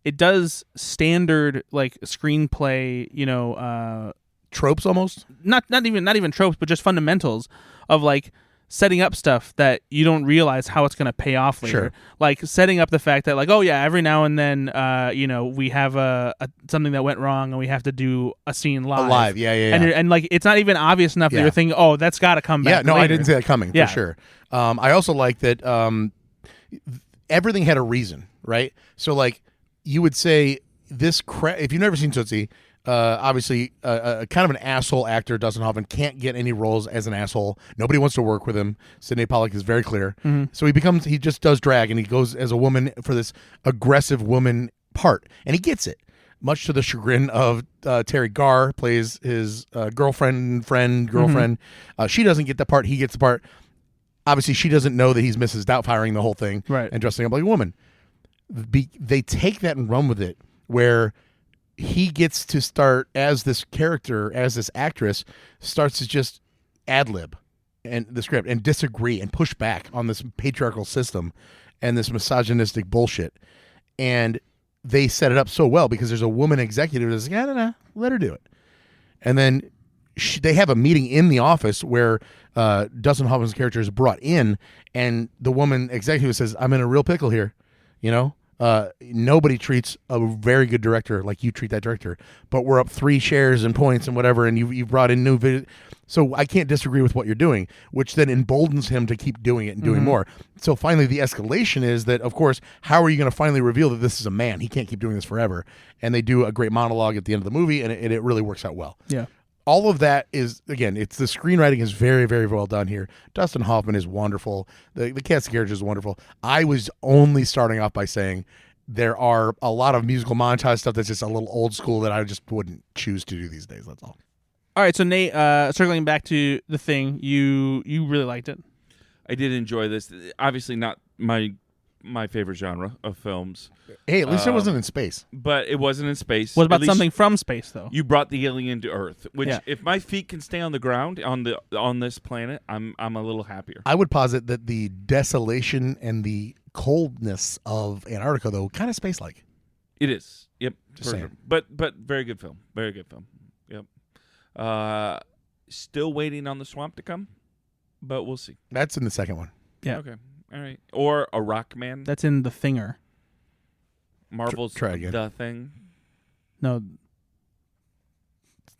it does standard like screenplay, tropes almost. Not even tropes, but just fundamentals of like setting up stuff that you don't realize how it's going to pay off later. Sure. Like setting up the fact that like, oh yeah, every now and then, we have a something that went wrong and we have to do a scene live. Yeah. And like it's not even obvious enough that you're thinking, oh, that's got to come back. Yeah, no, later. I didn't see that coming for sure. I also like that everything had a reason, right? So like. You would say this if you've never seen Tootsie, obviously kind of an asshole actor, Dustin Hoffman, can't get any roles as an asshole. Nobody wants to work with him. Sidney Pollack is very clear. So he just does drag, and he goes as a woman for this aggressive woman part, and he gets it, much to the chagrin of Terry Garr, plays his girlfriend. She doesn't get the part. He gets the part. Obviously, she doesn't know that he's Mrs. Doubtfiring the whole thing, right, and dressing up like a woman. They take that and run with it, where he gets to start as this character, as this actress, starts to just ad-lib and the script and disagree and push back on this patriarchal system and this misogynistic bullshit. And they set it up so well because there's a woman executive that's like, I don't know, let her do it. And then they have a meeting in the office where Dustin Hoffman's character is brought in, and the woman executive says, I'm in a real pickle here. You know, nobody treats a very good director like you treat that director, but we're up 3 shares and points and whatever, and you've brought in new video. So I can't disagree with what you're doing, which then emboldens him to keep doing it and doing more. So finally the escalation is that, of course, how are you going to finally reveal that this is a man? He can't keep doing this forever. And they do a great monologue at the end of the movie, and it really works out well. Yeah. All of that is, again, it's the screenwriting is very, very well done here. Dustin Hoffman is wonderful. The cast of characters is wonderful. I was only starting off by saying there are a lot of musical montage stuff that's just a little old school that I just wouldn't choose to do these days. That's all. All right, so Nate, circling back to The Thing, you really liked it. I did enjoy this. Obviously not my favorite genre of films. Hey, at least it wasn't in space. But it wasn't in space. What about something from space, though? You brought the alien to Earth, which Yeah. if my feet can stay on the ground on this planet, I'm a little happier. I would posit that the desolation and the coldness of Antarctica, though, kind of space-like. It is. Yep. Just for saying. sure. But very good film. Very good film. Yep. Still waiting on the swamp to come, but we'll see. That's in the second one. Yeah. Okay. All right. Or a Rockman. That's in The Thinger. Marvel's Try again. The Thing. No.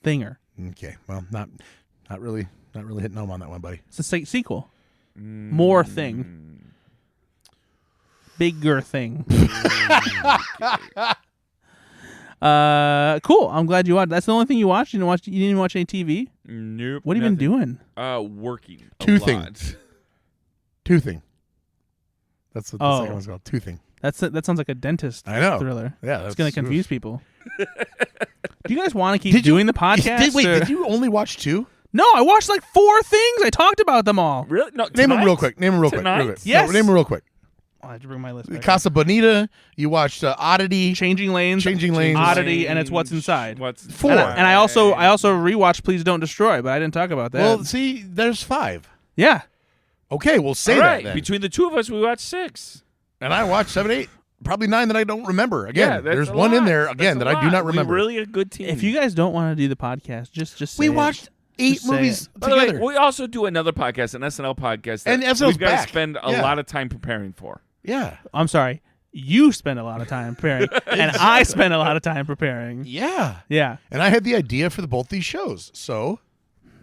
Thinger. Okay, well, not really hitting home on that one, buddy. It's a sequel. More Thing. Bigger Thing. Cool. I'm glad you watched. That's the only thing you watched. You didn't even watch any TV. Nope. What have you been doing? Working. Toothing. A lot. Toothing. That's what the Oh. second one's called. Toothing. That sounds like a dentist I know. thriller. Yeah, It's going to confuse people. Do you guys want to Did keep doing the podcast? Did you only watch 2? No, I watched like 4 things. I talked about them all. Really? No. Name them tonight? real quick. Tonight? Yes. No, name them real quick. Oh, I had to bring my list back. Casa Bonita. You watched Oddity. Changing Lanes, Oddity, and It's What's Inside. What's 4. And I also rewatched Please Don't Destroy, but I didn't talk about that. Well, see, there's 5. yeah. Okay, we'll say All that right. then. Between the two of us, we watched 6. And I watched 7, 8, probably 9 that I don't remember. Again, Yeah, that's there's a one in lot. there again That's that a I do lot. not remember. We're really a good team. If you guys don't want to do the podcast, just say we it. watched 8 Just say movies By the way, together. we also do another podcast, an SNL podcast, that And SNL's we've got to back. spend a Yeah. lot of time preparing for. Yeah. I'm sorry. You spend a lot of time preparing, and I spend a lot of time preparing. Yeah. Yeah. And I had the idea for both these shows. So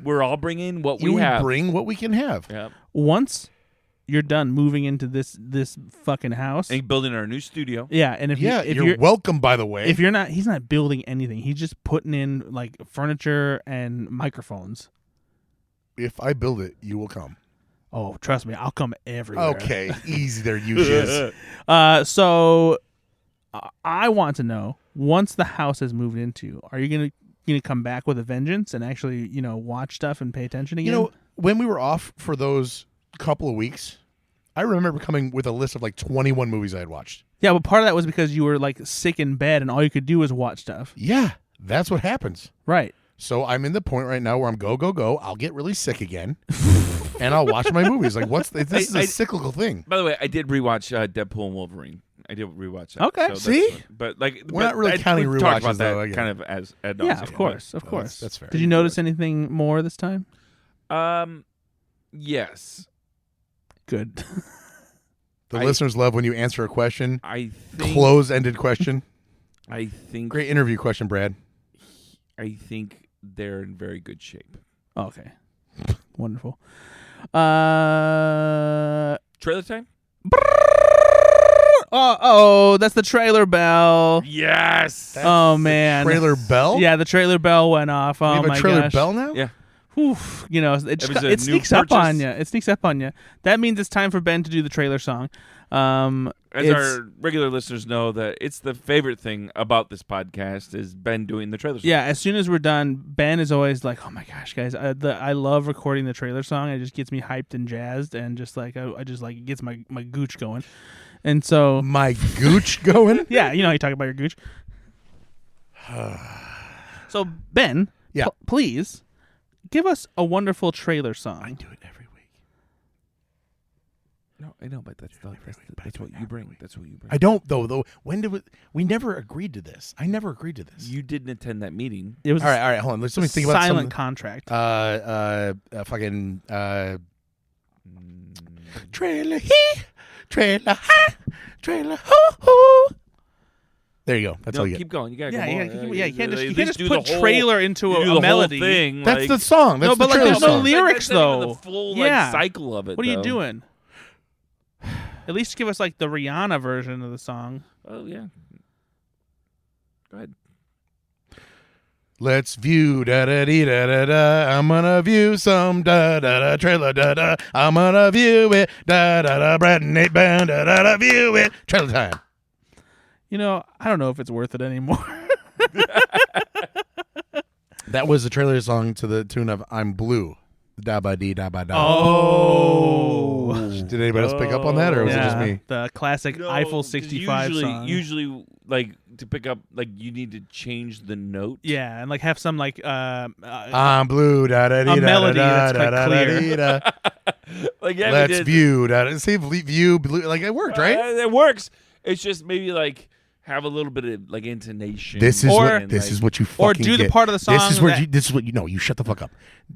We're all bringing what you we have. bring what we can have. Yep. Once you're done moving into this fucking house, And building our new studio. yeah, and if You're you're welcome, by the way. if you're not, he's not building anything. He's just putting in like furniture and microphones. If I build it, you will come. Oh, trust me, I'll come everywhere. Okay. Easy there, you shiz. So I want to know, once the house is moved into, are you gonna come back with a vengeance and actually, watch stuff and pay attention again? You know, when we were off for those couple of weeks, I remember coming with a list of like 21 movies I had watched. Yeah, but part of that was because you were like sick in bed and all you could do was watch stuff. Yeah, that's what happens. Right. So I'm in the point right now where I'm go. I'll get really sick again, and I'll watch my movies. Like, this is a cyclical thing. By the way, I did rewatch Deadpool and Wolverine. I did rewatch that. Okay. that's See? what- but like, We're not really counting we talked rewatches, about that though, again. kind of as ad Yeah, nauseam, of course, of No, course. that's fair. Did you notice anything more this time? Yes, Good. The listeners love when you answer a question, I think. close-ended question. I think. Great interview question, Brad. I think they're in very good shape. Okay. Wonderful. Trailer time. Oh, that's the trailer bell. Yes. Oh man. Trailer bell? Yeah, the trailer bell went off. We Oh have my a trailer gosh. bell now? Yeah. Oof, it was a it new sneaks up on purchase. you. It sneaks up on you. That means it's time for Ben to do the trailer song. As It's- our regular listeners know, that it's the favorite thing about this podcast is Ben doing the trailer song. Yeah, as soon as we're done, Ben is always like, "Oh my gosh, guys, I love recording the trailer song. It just gets me hyped and jazzed, and just like I just like it gets my gooch going." And so, My gooch going? yeah, you know how you talk about your gooch. So Ben, Yeah. please give us a wonderful trailer song. I do it every week. No, I know, but that's what you bring. That's what you bring. I don't though. When did we never agreed to this? I never agreed to this. You didn't attend that meeting. It was all right. Hold on. Let me think about silent something. contract. Fucking trailer he, trailer ha, trailer hoo hoo. There you go. That's all you get. Keep going. You gotta Yeah, go yeah, more. you can't At just least put do the trailer into you do a the whole melody. thing. That's like, the song. That's No, but the like trailer there's no song. lyrics that's not even though. The full Yeah. cycle of it. What are you though. doing? At least give us like the Rihanna version of the song. Oh yeah. Go ahead. Let's view da da dee da da da. I'm gonna view some da da da trailer da da. I'm gonna view it da da da. Brad and Nate Band da da da. View it. Trailer time. You know, I don't know if it's worth it anymore. That was the trailer song to the tune of "I'm Blue." Da ba dee da ba da. Oh. Did anybody else pick up on that, or was it just me? The classic No, Eiffel 'cause 65 song. Usually, like to pick up, like you need to change the note. Yeah, and like have some like I'm blue. Da da dee da melody da that's da quite da clear. dee da. Like yeah, Let's we did. view da. See view blue. Like it worked, right? It works. It's just maybe like have a little bit of like intonation. This is Or- what this is what you or fucking do the get. part of the song This is where that- this is what you know. You shut the fuck up.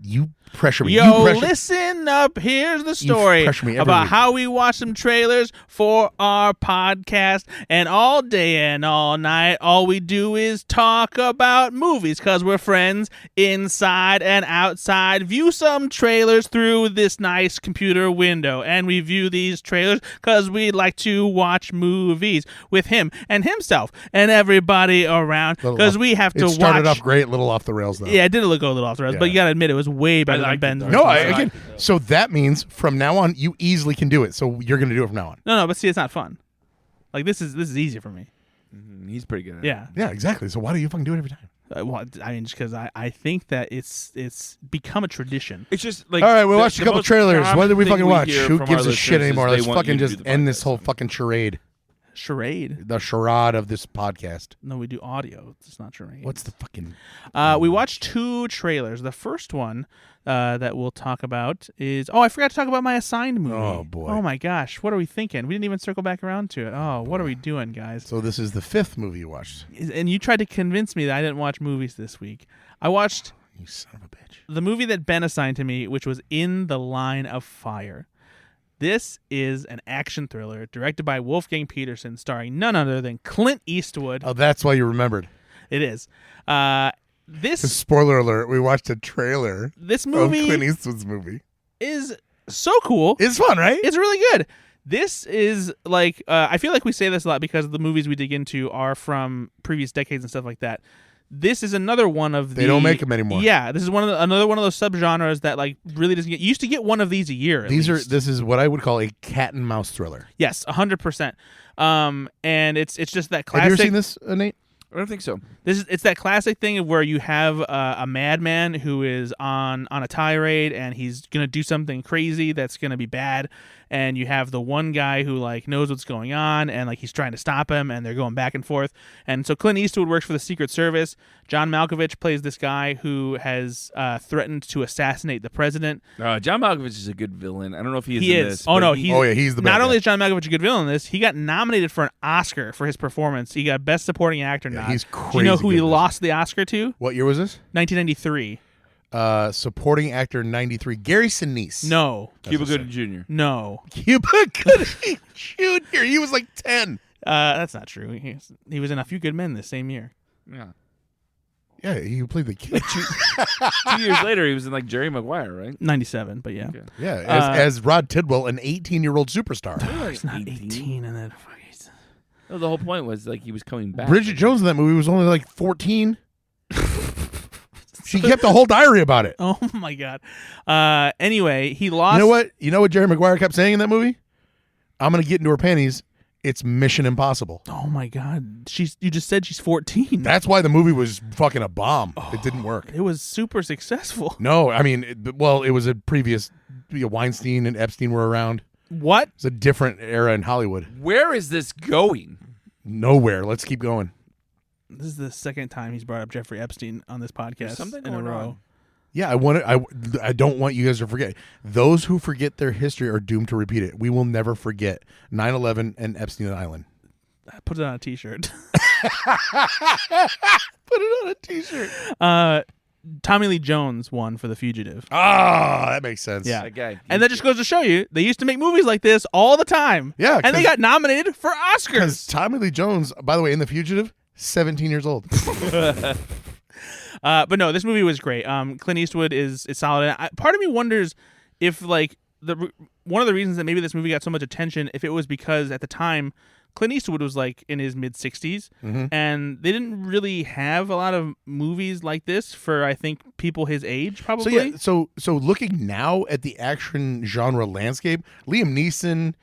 You pressure me. Yo, you pressure, listen up. Here's the story pressure me every about week. how we watch some trailers for our podcast. And all day and all night, all we do is talk about movies because we're friends inside and outside. View some trailers through this nice computer window. And we view these trailers because we like to watch movies with him and himself and everybody around because we have to It watch. started off great, little off the rails though. Yeah, it did look a little off the rails, but Yeah. you got to admit it was way better than liked it, Ben's. though. No, version. again. So that means from now on, you easily can do it. So you're going to do it from now on. No, but see, it's not fun. Like this is easier for me. He's pretty good. At Yeah. Yeah, exactly. So why do you fucking do it every time? Well, I mean, just because I think that it's become a tradition. It's just like All right, we the- watched a the couple most trailers. What did we common fucking thing watch? hear Who from gives our a shit listeners is anymore? they Let's want fucking you to just do the end this podcast. whole fucking charade. Charade. The charade of this podcast. No, we do audio. It's not charade. What's the fucking? We watched 2 trailers. The first one that we'll talk about is I forgot to talk about my assigned movie. Oh, boy. Oh my gosh, what are we thinking? We didn't even circle back around to it. Oh, what are we doing, guys? So this is the 5th movie you watched. And you tried to convince me that I didn't watch movies this week. I watched You son of a bitch. the movie that Ben assigned to me, which was In the Line of Fire. This is an action thriller directed by Wolfgang Peterson, starring none other than Clint Eastwood. Oh, that's why you remembered. It is. This Spoiler alert: we watched a trailer this of movie Clint Eastwood's movie. is so cool. It's fun, right? It's really good. This is like I feel like we say this a lot because the movies we dig into are from previous decades and stuff like that. This is another one of They don't make them anymore. Yeah, this is another one of those subgenres that like really doesn't get. You used to get one of these a year. at least. This is what I would call a cat and mouse thriller. Yes, 100%. And it's just that classic. Have you ever seen this, Nate? I don't think so. It's that classic thing of where you have a madman who is on a tirade and he's gonna do something crazy that's gonna be bad, and you have the one guy who like knows what's going on and like he's trying to stop him, and they're going back and forth. And so Clint Eastwood works for the Secret Service. John Malkovich plays this guy who has threatened to assassinate the president. John Malkovich is a good villain. I don't know if he is. He in is. This, Oh but no, he, he's the bad not only guy. is John Malkovich a good villain in this, he got nominated for an Oscar for his performance. He got Best Supporting Actor nod. he's Do you know crazy who he good in this. lost the Oscar to? What year was this? 1993. Supporting actor 93, Gary Sinise. No. Cuba That's Gooding Jr. No. Cuba Gooding Jr. He was like 10. That's not true. He was in A Few Good Men this same year. Yeah. Yeah, he played the kid. 2 years later, he was in like Jerry Maguire, right? 97, but yeah. Okay. Yeah, as Rod Tidwell, an 18-year-old superstar. He's not 18 and then No, the whole point was like he was coming back. Bridget Jones in that movie was only like 14. She kept a whole diary about it. Oh my god. Anyway, he lost. You know what? You know what Jerry Maguire kept saying in that movie? I'm gonna get into her panties. It's Mission Impossible. Oh my god. You just said she's 14. That's why the movie was fucking a bomb. It didn't work. It was super successful. No, I mean, it was a previous. Weinstein and Epstein were around. What? It's a different era in Hollywood. Where is this going? Nowhere. Let's keep going. This is the second time he's brought up Jeffrey Epstein on this podcast in a row. Yeah, I don't want you guys to forget. Those who forget their history are doomed to repeat it. We will never forget 9/11 and Epstein Island. Put it on a T-shirt. Put it on a T-shirt. Tommy Lee Jones won for The Fugitive. Ah, that makes sense. Yeah. That guy. And that just goes to show you, they used to make movies like this all the time. Yeah, And they got nominated for because Oscars. Tommy Lee Jones, by the way, in The Fugitive, 17 years old. But no, this movie was great. Clint Eastwood is solid. And part of me wonders if, like, one of the reasons that maybe this movie got so much attention, if it was because at the time Clint Eastwood was like in his mid-60s, and they didn't really have a lot of movies like this for, I think, people his age, probably. So looking now at the action genre landscape, Liam Neeson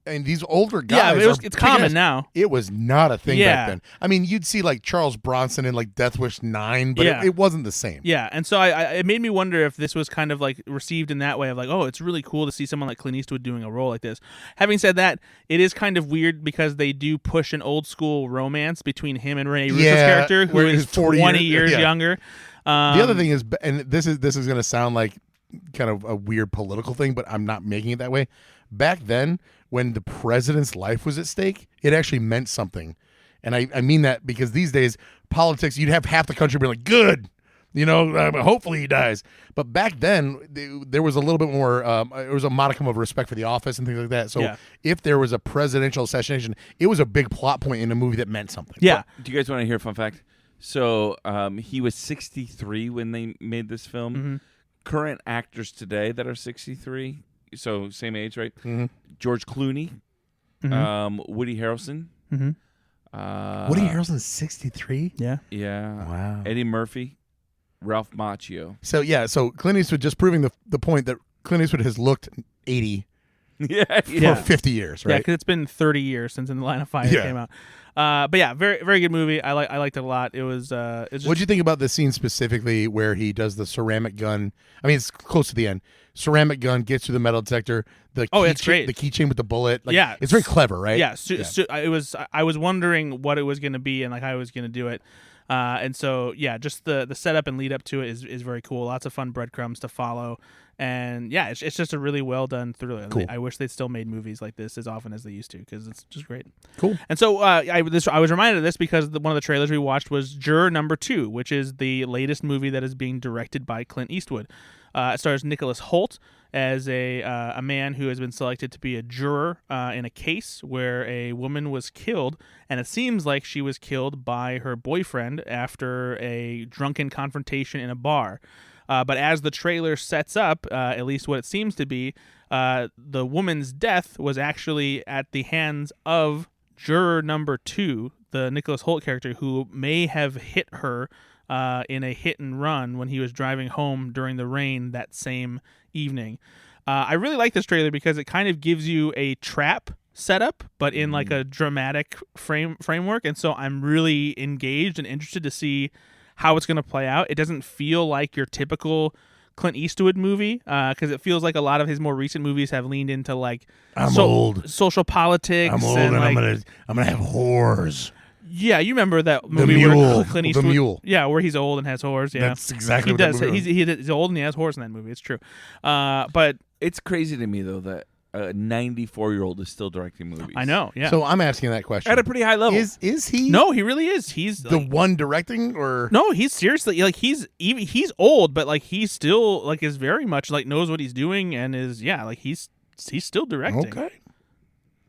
and these older guys, it's common now. It was not a thing Yeah. back then. I mean, you'd see like Charles Bronson in like Death Wish 9, but Yeah. it wasn't the same. Yeah, and so it made me wonder if this was kind of like received in that way of like, oh, it's really cool to see someone like Clint Eastwood doing a role like this. Having said that, it is kind of weird because they do push an old school romance between him and Rene Russo's character, who where is he's 40 20 years younger. The other thing is, and this is going to sound like kind of a weird political thing, but I'm not making it that way. Back then, when the president's life was at stake, it actually meant something. And I mean that because these days, politics, you'd have half the country be like, good, hopefully he dies. But back then, there was a little bit more, there was a modicum of respect for the office and things like that. So if there was a presidential assassination, it was a big plot point in a movie that meant something. Yeah. Do you guys want to hear a fun fact? So he was 63 when they made this film. Mm-hmm. Current actors today that are 63, so same age, right? Mm-hmm. George Clooney, Woody Harrelson. Mm-hmm. Woody Harrelson's 63? Yeah. Yeah. Wow. Eddie Murphy, Ralph Macchio. So Clint Eastwood, just proving the point that Clint Eastwood has looked 80 Yeah. for 50 years, Yeah, right? because it's been 30 years since In the Line of Fire came out. But yeah, very very good movie. I liked it a lot. It was. What'd you think about the scene specifically where he does the ceramic gun? I mean, it's close to the end. Ceramic gun gets through the metal detector. It's great. The keychain with the bullet. Like, Yeah. it's very clever, right? Yeah, it was. I was wondering what it was going to be and like how I was going to do it. And so yeah, just the setup and lead up to it is very cool. Lots of fun breadcrumbs to follow. And yeah, it's just a really well done thriller. Cool. I wish they still made movies like this as often as they used to because it's just great. Cool. And so I was reminded of this because one of the trailers we watched was Juror number 2, which is the latest movie that is being directed by Clint Eastwood. It stars Nicholas Hoult as a man who has been selected to be a juror in a case where a woman was killed, and it seems like she was killed by her boyfriend after a drunken confrontation in a bar. But as the trailer sets up, at least what it seems to be, the woman's death was actually at the hands of juror number 2, the Nicholas Hoult character, who may have hit her in a hit and run when he was driving home during the rain that same evening. I really like this trailer because it kind of gives you a trap setup, but in like a dramatic framework. And so I'm really engaged and interested to see how it's going to play out. It doesn't feel like your typical Clint Eastwood movie because it feels like a lot of his more recent movies have leaned into like old. social politics. I'm old and I'm gonna have whores. Yeah, you remember that The movie Mule. where Clint Eastwood, The Mule. Yeah, where he's old and has whores. Yeah, That's exactly he what does. that movie He's old and he has whores in that movie. It's true. But It's crazy to me though that a 94-year-old is still directing movies. I know. Yeah. So I'm asking that question. At a pretty high level. Is he no, he really is. He's the like, one directing or no, he's seriously like he's old, but like he's still like is very much like knows what he's doing and is like he's still directing. Okay.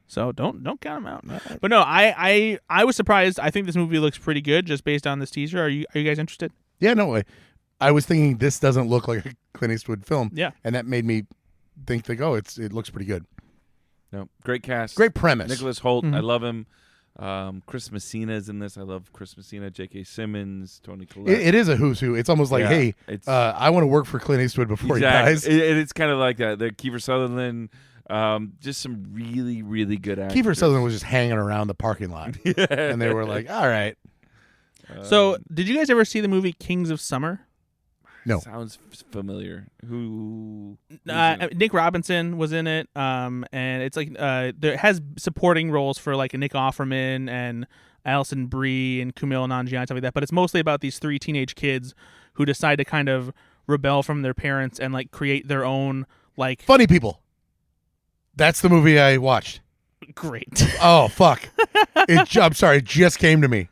So don't count him out. But no, I was surprised. I think this movie looks pretty good just based on this teaser. Are you guys interested? Yeah, no. I was thinking this doesn't look like a Clint Eastwood film. Yeah. And that made me think it looks pretty good. No, great cast. Great premise. Nicholas Hoult, Mhm. I love him. Chris Messina is in this. I love Chris Messina, J.K. Simmons, Tony Collette. It is a who's who. It's almost like, Yeah, hey, it's- I want to work for Clint Eastwood before Exactly. he dies. It's kind of like that. The Kiefer Sutherland, just some really, really good actors. Kiefer Sutherland was just hanging around the parking lot, and they were like, all right. So did you guys ever see the movie Kings of Summer? No. Sounds familiar. Who? Nick Robinson was in it, and it's like there has supporting roles for like Nick Offerman and Alison Brie and Kumail Nanjiani and stuff like that. But it's mostly about these 3 teenage kids who decide to kind of rebel from their parents and like create their own like Funny People. That's the movie I watched. great. Oh fuck! I'm sorry, it just came to me.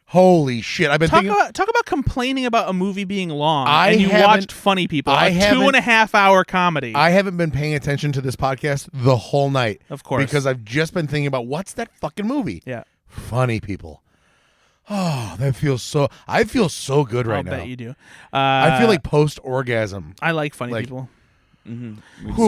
Holy shit! I've been thinking. Talk about complaining about a movie being long, I and you haven't- watched Funny People, I a haven't- 2.5 hour comedy. I haven't been paying attention to this podcast the whole night. Of course. Because I've just been thinking about what's that fucking movie? Yeah. Funny People. Oh, that feels so. I feel so good right now. I'll bet you do. I feel like post orgasm. I like Funny like- People. Mm-hmm.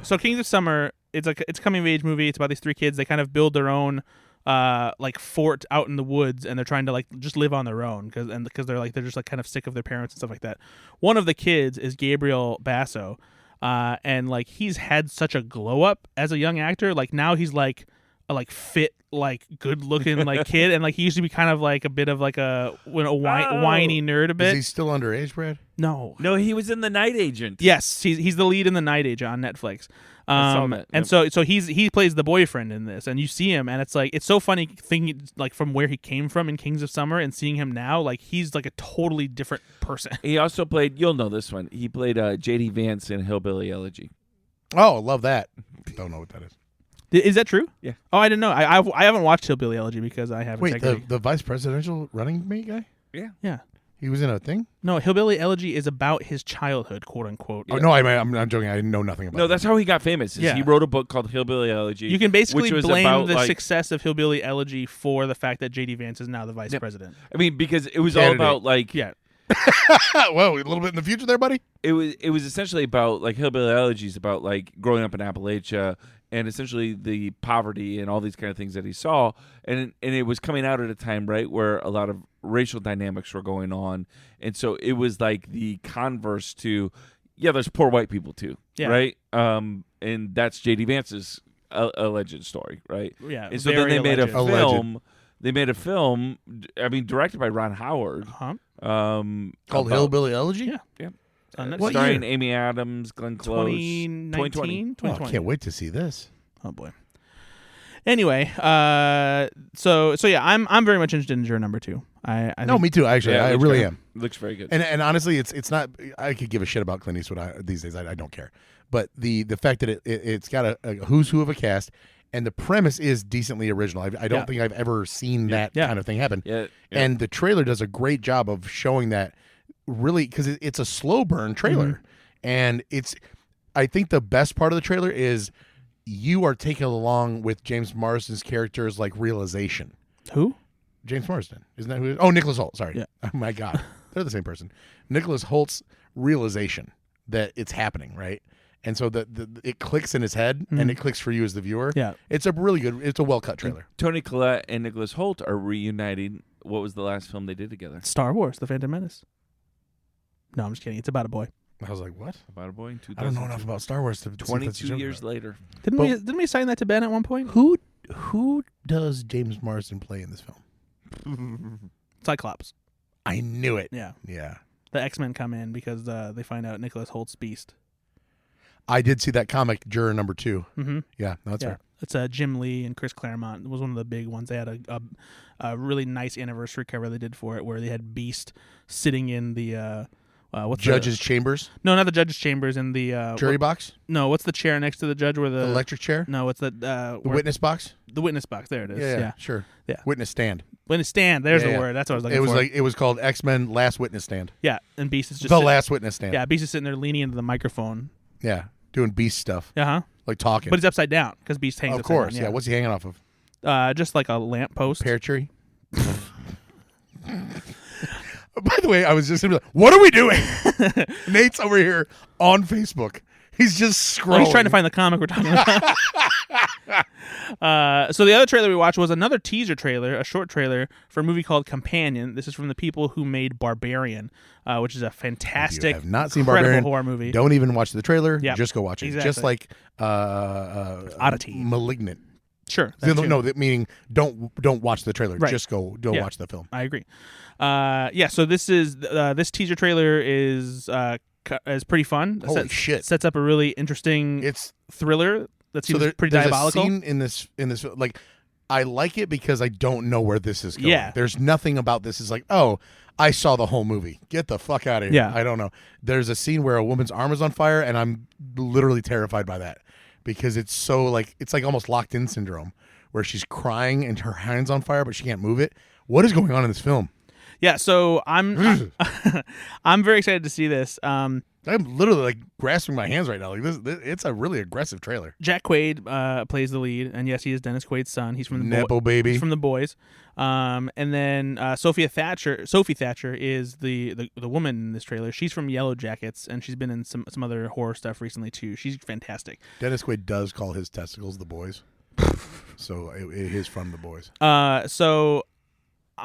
So Kings of Summer, it's a coming of age movie. It's about these 3 kids. They kind of build their own like fort out in the woods, and they're trying to like just live on their own because they're just like kind of sick of their parents and stuff like that. One of the kids is Gabriel Basso, and like he's had such a glow up as a young actor. Like now he's like a like fit, like good looking like kid, and like he used to be kind of like a bit of like whiny nerd a bit. Is he still underage, Brad? No, He was in The Night Agent. yes, he's the lead in The Night Agent on Netflix. I saw that, And yep. so he plays the boyfriend in this, and you see him, and it's like it's so funny thinking like from where he came from in Kings of Summer and seeing him now, like he's like a totally different person. He also played. You'll know this one. He played J.D. Vance in Hillbilly Elegy. Oh, love that. Don't know what that is. Is that true? Yeah. Oh, I didn't know. I haven't watched Hillbilly Elegy because I have Wait, integrity. the vice presidential running mate guy? Yeah. He was in a thing? No, Hillbilly Elegy is about his childhood, quote unquote. Oh no, I'm joking. I know nothing about. No, that. that's how he got famous. Is Yeah. He wrote a book called Hillbilly Elegy. You can basically which was blame about, the like- success of Hillbilly Elegy for the fact that J.D. Vance is now the vice Yep. president. I mean, because it was all Candidate. about like Yeah. Whoa, a little bit in the future there, buddy. it was essentially about like Hillbilly Elegy is about like growing up in Appalachia and essentially the poverty and all these kind of things that he saw, and it was coming out at a time right where a lot of racial dynamics were going on, and so it was like the converse to there's poor white people too, Yeah. right? And that's J.D. Vance's alleged story, right? Yeah. And so then very they made a alleged. film. They made a film. I mean, directed by Ron Howard. Huh? Called about- Hillbilly Elegy. Yeah. Yeah. On Netflix. What starring year? Amy Adams, Glenn Close. 2019? Oh, I can't wait to see this. Oh boy. Anyway, so yeah, I'm very much interested in Juror number 2. I No, think, me too. Actually, Yeah, I it looks really great. am. Looks very good. And honestly, it's not. I could give a shit about Clint Eastwood these days. I don't care. But the fact that it's got a who's who of a cast, and the premise is decently original. I don't Yeah. think I've ever seen that Yeah. kind of thing happen. yeah. And the trailer does a great job of showing that really because it's a slow burn trailer, and I think the best part of the trailer is you are taken along with James Marsden's character's like realization. who? James Marsden, isn't that who? Oh, Nicholas Hoult. Sorry. Yeah. Oh my God, they're the same person. Nicholas Holt's realization that it's happening, right? And so it clicks in his head, and it clicks for you as the viewer. Yeah. It's a really good. It's a well cut trailer. Toni Collette and Nicholas Hoult are reuniting. What was the last film they did together? Star Wars: The Phantom Menace. No, I'm just kidding. It's about a boy. I was like, what? About a Boy in 2002. I don't know enough about Star Wars to see if that's a 22 joke years about it. later. Didn't we assign that to Ben at one point? Who does James Marsden play in this film? Cyclops. I knew it. Yeah. Yeah. The X-Men come in because they find out Nicholas Holt's Beast. I did see that comic, Juror number 2. Mm-hmm. Yeah, no, that's Yeah. fair. It's Jim Lee and Chris Claremont. It was one of the big ones. They had a really nice anniversary cover they did for it where they had Beast sitting in the what's Judge's chambers, no, not the judge's chambers, in the jury box, no, what's the chair next to the judge where the electric chair, no, what's that the witness box. the witness box. There it is. Yeah, sure. Yeah. Witness stand. Witness stand. There's Yeah, the yeah. word. That's what I was looking for. It was called X-Men Last Witness Stand. Yeah, and Beast is just The Last Witness Stand. Yeah, Beast is sitting there leaning into the microphone. Yeah, doing Beast stuff, Uh-huh. like talking. But he's upside down because Beast hangs of upside course, down. yeah. What's he hanging off of? Just like a lamppost. Pear tree. By the way, I was just gonna be like, "What are we doing?" Nate's over here on Facebook. He's just scrolling. Oh, he's trying to find the comic we're talking about. So the other trailer we watched was another teaser trailer, a short trailer for a movie called Companion. This is from the people who made Barbarian, which is a fantastic, If you have not seen incredible Barbarian, horror movie. Don't even watch the trailer. Yep. Just go watch it. Exactly. Just like Oddity. Malignant. Sure. No, that's no, meaning don't watch the trailer. Right. Just go Yeah. watch the film. I agree. So this is this teaser trailer is pretty fun. Holy shit. Sets up a really interesting It's thriller that seems so pretty there's diabolical. a scene in this like I like it because I don't know where this is going. Yeah. There's nothing about this is like, oh, I saw the whole movie. Get the fuck out of here. Yeah. I don't know. There's a scene where a woman's arm is on fire, and I'm literally terrified by that because it's so like it's like almost locked in syndrome where she's crying and her hand's on fire, but she can't move it. What is going on in this film? Yeah, so I'm very excited to see this. I'm literally like grasping my hands right now. Like this it's a really aggressive trailer. Jack Quaid plays the lead, and yes, he is Dennis Quaid's son. He's from the Nepo baby. He's from The Boys. And then Sophie Thatcher is the woman in this trailer. She's from Yellow Jackets, and she's been in some other horror stuff recently too. She's fantastic. Dennis Quaid does call his testicles the boys, so it is from The Boys. So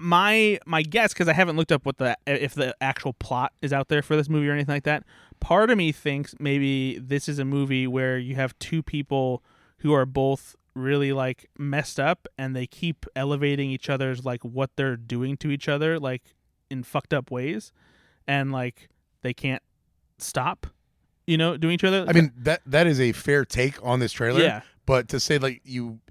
my guess, because I haven't looked up if the actual plot is out there for this movie or anything like that. Part of me thinks maybe this is a movie where you have two people who are both really like messed up, and they keep elevating each other's like what they're doing to each other, like in fucked up ways, and like they can't stop, doing each other. I mean that is a fair take on this trailer. Yeah. But to say like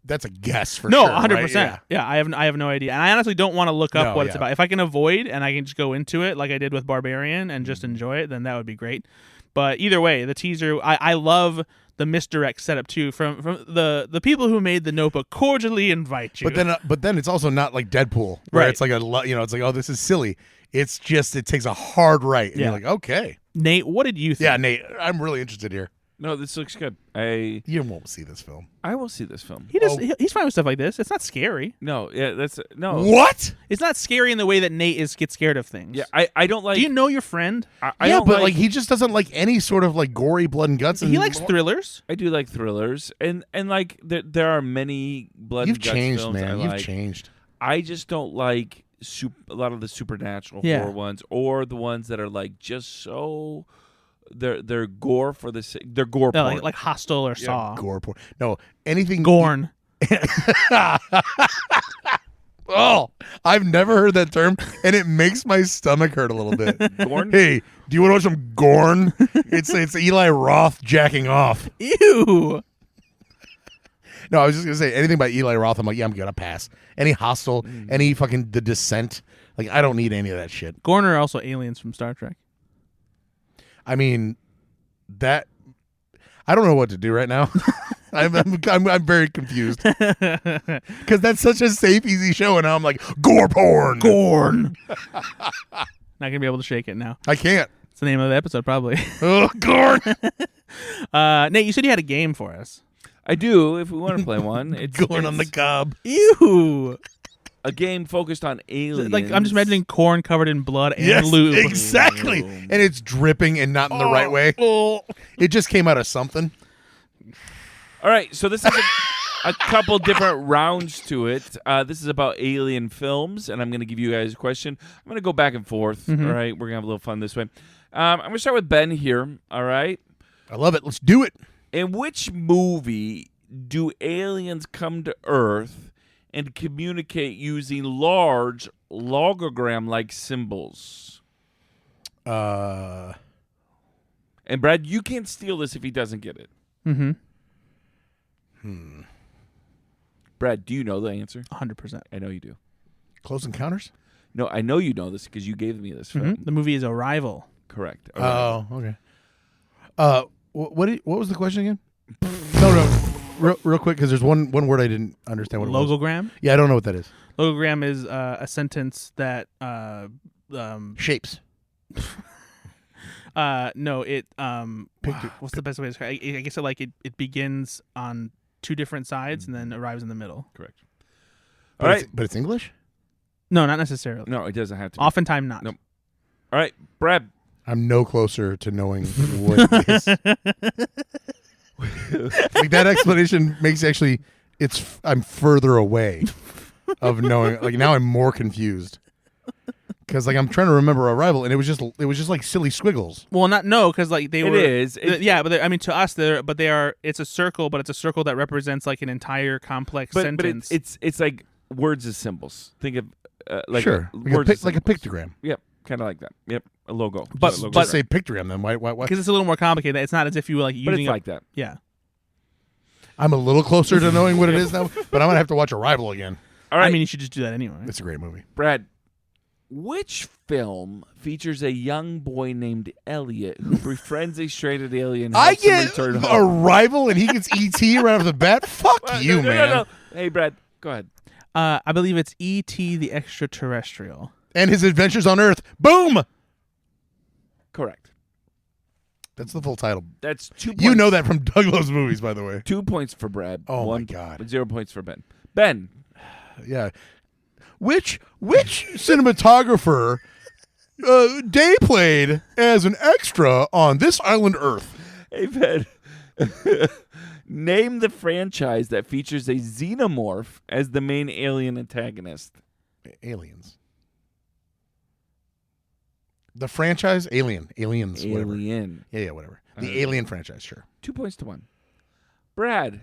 that's a guess for no, sure. 100%. Right? Yeah, I have no idea, and I honestly don't want to look up what it's about. If I can avoid and I can just go into it like I did with Barbarian and just enjoy it, then that would be great. But either way, the teaser, I love the misdirect setup too from the people who made The Notebook cordially invite you. But then it's also not like Deadpool where Right. it's like it's like, oh, this is silly. It's just it takes a hard right, and Yeah. you're like, okay, Nate, what did you think? yeah, Nate, I'm really interested here. No, this looks good. You won't see this film. I will see this film. He's fine with stuff like this. It's not scary. No, yeah, no. What? It's not scary in the way that Nate gets scared of things. Yeah, I don't like. Do you know your friend? I Yeah, don't but like he just doesn't like any sort of like gory blood and guts. He likes thrillers. I do like thrillers, and like there are many blood. You've and guts changed, films man. I You've like. changed. I just don't like a lot of the supernatural Yeah. horror ones, or the ones that are like just so they're gore for the sake. They're gore No, porn. like Hostel or Saw. Gore porn. No, anything. Gorn. Oh, I've never heard that term, and it makes my stomach hurt a little bit. Gorn? Hey, do you want to watch some Gorn? It's Eli Roth jacking off. Ew. No, I was just gonna say anything by Eli Roth. I'm like, yeah, I'm gonna pass. Any Hostel, any fucking The Descent. Like, I don't need any of that shit. Gorn are also aliens from Star Trek. I mean, that I don't know what to do right now. I'm very confused because that's such a safe, easy show, and now I'm like gore porn. Gorn. Not gonna be able to shake it now. I can't. It's the name of the episode, probably. Oh, Gorn. Nate, you said you had a game for us. I do. If we want to play one, it's Going on the cob. Ew. a game focused on aliens. Like I'm just imagining corn covered in blood and Yes, lube. exactly. And it's dripping and not in the right way. It just came out of something. All right, so this is a couple different rounds to it. This is about alien films, and I'm going to give you guys a question. I'm going to go back and forth. Mm-hmm. All right, we're going to have a little fun this way. I'm going to start with Ben here. All right. I love it. Let's do it. In which movie do aliens come to Earth and communicate using large logogram-like symbols? Uh, And Brad, you can't steal this if he doesn't get it. Mm-hmm. Brad, do you know the answer? 100%. I know you do. Close Encounters? No, I know you know this because you gave me this film. The movie is Arrival. Correct. All right. Oh, okay. What was the question again? No. Real quick, because there's one word I didn't understand what it was. Logogram. Yeah, I don't know what that is. Logogram is a sentence that Shapes. no, it what's the best way to describe it? I guess it begins on two different sides and then arrives in the middle. Correct. But All right. but it's English? No, not necessarily. No, it doesn't have to. Be. Oftentimes not. Nope. All right, Brad. I'm no closer to knowing what it is. Like that explanation makes I'm further away of knowing. Like now I'm more confused. Because like I'm trying to remember Arrival, and it was just like silly squiggles. Well, because like they were. It is. Yeah, but I mean to us, it's a circle, but it's a circle that represents like an entire complex But sentence. it's like words as symbols. Think of like Sure, words as like a symbols. pictogram. Yep, kind of like that. Yep, a logo. But- Just a logo. Just say pictogram then. Why? because it's a little more complicated. It's not as if you were like But using it's like that. Yeah. I'm a little closer to knowing what it is now, but I'm gonna have to watch Arrival again. All right, I mean, you should just do that anyway. It's a great movie. Brad. Which film features a young boy named Elliot who befriends a stranded alien? And I helps him get return home? Arrival, and he gets ET right off the bat. Fuck Well, you, no, man. No. Hey, Brad, go ahead. I believe it's E.T. the Extraterrestrial. And his adventures on Earth. Boom. Correct. That's the full title. That's 2 points. You know that from Doug Loves Movies, by the way. 2 points for Brad. Oh, my 1 God. 0 points for Ben. Ben. Yeah. Which cinematographer Day played as an extra on This Island Earth? Hey, Ben. Name the franchise that features a xenomorph as the main alien antagonist. Aliens. The franchise? Aliens. Whatever. Alien. Yeah, whatever. The Alien franchise, sure. 2 points to 1. Brad.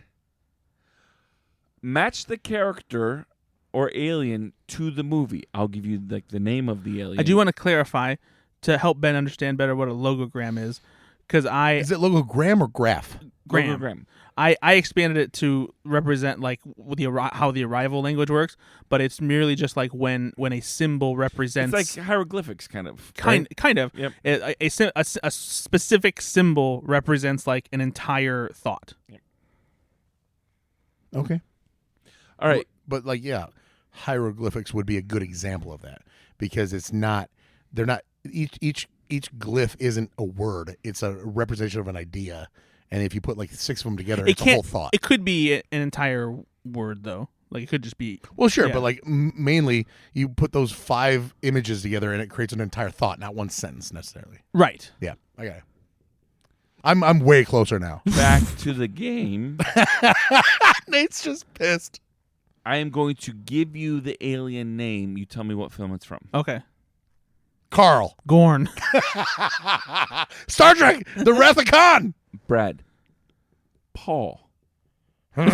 Match the character or alien to the movie. I'll give you the name of the alien. I do want to clarify to help Ben understand better what a logogram is, because Is it logogram or graph? Logogram. I expanded it to represent how the Arrival language works, but it's merely just like when a symbol represents It's like hieroglyphics, kind of. kind of Yep. a specific symbol represents like an entire thought. Okay. All right. But hieroglyphics would be a good example of that, because they're not each glyph isn't a word, it's a representation of an idea, and if you put 6 of them together, it's a whole thought. It could be an entire word though, like it could just be Sure, yeah. but mainly you put those 5 images together and it creates an entire thought, not one sentence necessarily. right. Yeah, I got it. I'm way closer now. Back to the game. Nate's just pissed. I am going to give you the alien name. You tell me what film it's from. Okay. Carl. Gorn. Star Trek, The Wrath of Khan. Brad. Paul. It's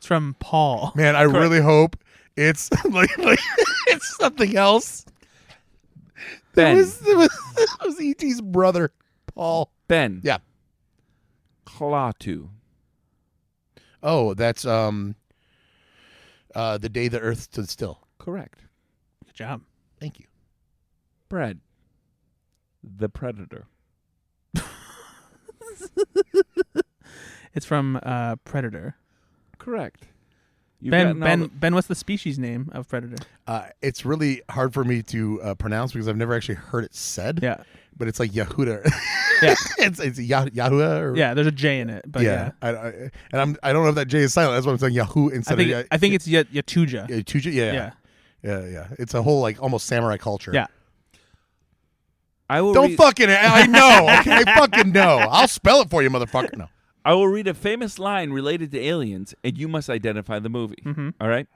from Paul. Man, I really hope it's it's something else. Ben. It was E.T.'s brother, Paul. Ben. Yeah. Klaatu. Oh, that's The Day the Earth Stood Still. Correct. Good job. Thank you. Brad. The Predator. It's from Predator. Correct. You've Ben, gotten all Ben, what's the species name of Predator? It's really hard for me to pronounce because I've never actually heard it said. Yeah. But it's like Yahuda. Yeah. it's Yahuda. Or, Yeah, there's a J in it, but yeah. I don't know if that J is silent. That's why I'm saying Yahoo instead of I think it's Yatuja. Tuja. Yeah. Yeah. It's a whole almost samurai culture. Yeah. I will Don't read, fucking. I know. Okay, I fucking know. I'll spell it for you, motherfucker. No. I will read a famous line related to aliens, and you must identify the movie. Mm-hmm. All right?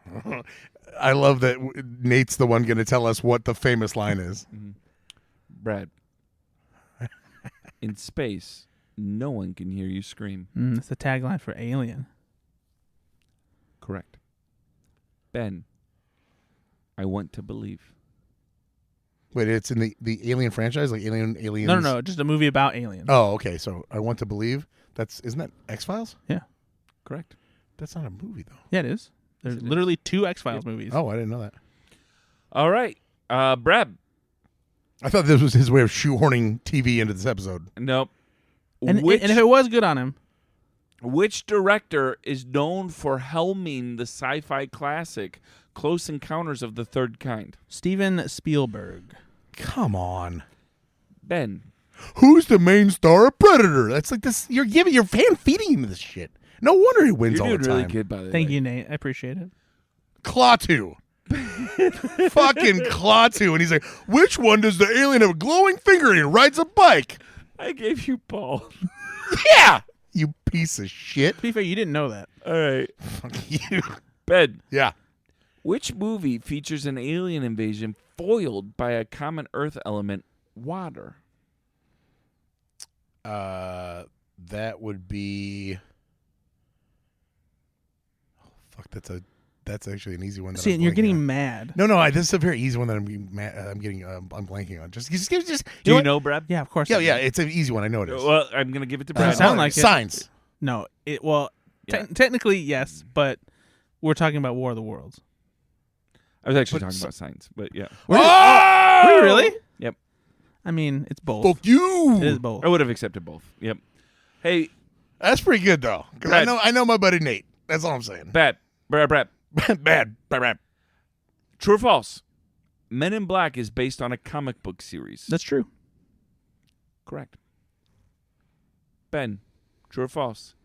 I love that Nate's the one going to tell us what the famous line is. Brad. In space, no one can hear you scream. It's the tagline for Alien. Correct. Ben. I want to believe. Wait, it's in the Alien franchise, like Aliens. No, just a movie about aliens. Oh, okay. So I want to believe. Isn't that X-Files? Yeah. Correct. That's not a movie though. Yeah, it is. There's Yes, it literally 2 X-Files movies. Oh, I didn't know that. All right. Brad. I thought this was his way of shoehorning TV into this episode. Nope. And if it was good on him. Which director is known for helming the sci-fi classic Close Encounters of the Third Kind? Steven Spielberg. Come on. Ben. Who's the main star of Predator? That's like this. You're fan feeding him this shit. No wonder he wins You're all the doing time. really good, by the way. Thank you, Nate. I appreciate it. Klaatu. Fucking Klaatu. And he's like, which one does the alien have a glowing finger and he rides a bike? I gave you Paul. Yeah. You piece of shit. To be fair, you didn't know that. All right. Fuck you. Ben. Yeah. Which movie features an alien invasion foiled by a common Earth element, water? That would be. Oh, fuck, that's actually an easy one. See, and you're getting mad. No, this is a very easy one that I'm blanking on. Just Do you know, Brad? Yeah, of course. yeah, it's an easy one. I know it is. Well, I'm gonna give it to Brad. Doesn't sound like it. Signs. No, Yeah. technically yes, but we're talking about War of the Worlds. I was actually talking about science, but yeah. Were you really? Yep. I mean, it's both. Fuck you. It is both. I would have accepted both. Yep. Hey, That's pretty good though, because Brad. I know my buddy Nate. That's all I'm saying. Brad. Bad. True or false? Men in Black is based on a comic book series. That's true. Correct. Ben, true or false?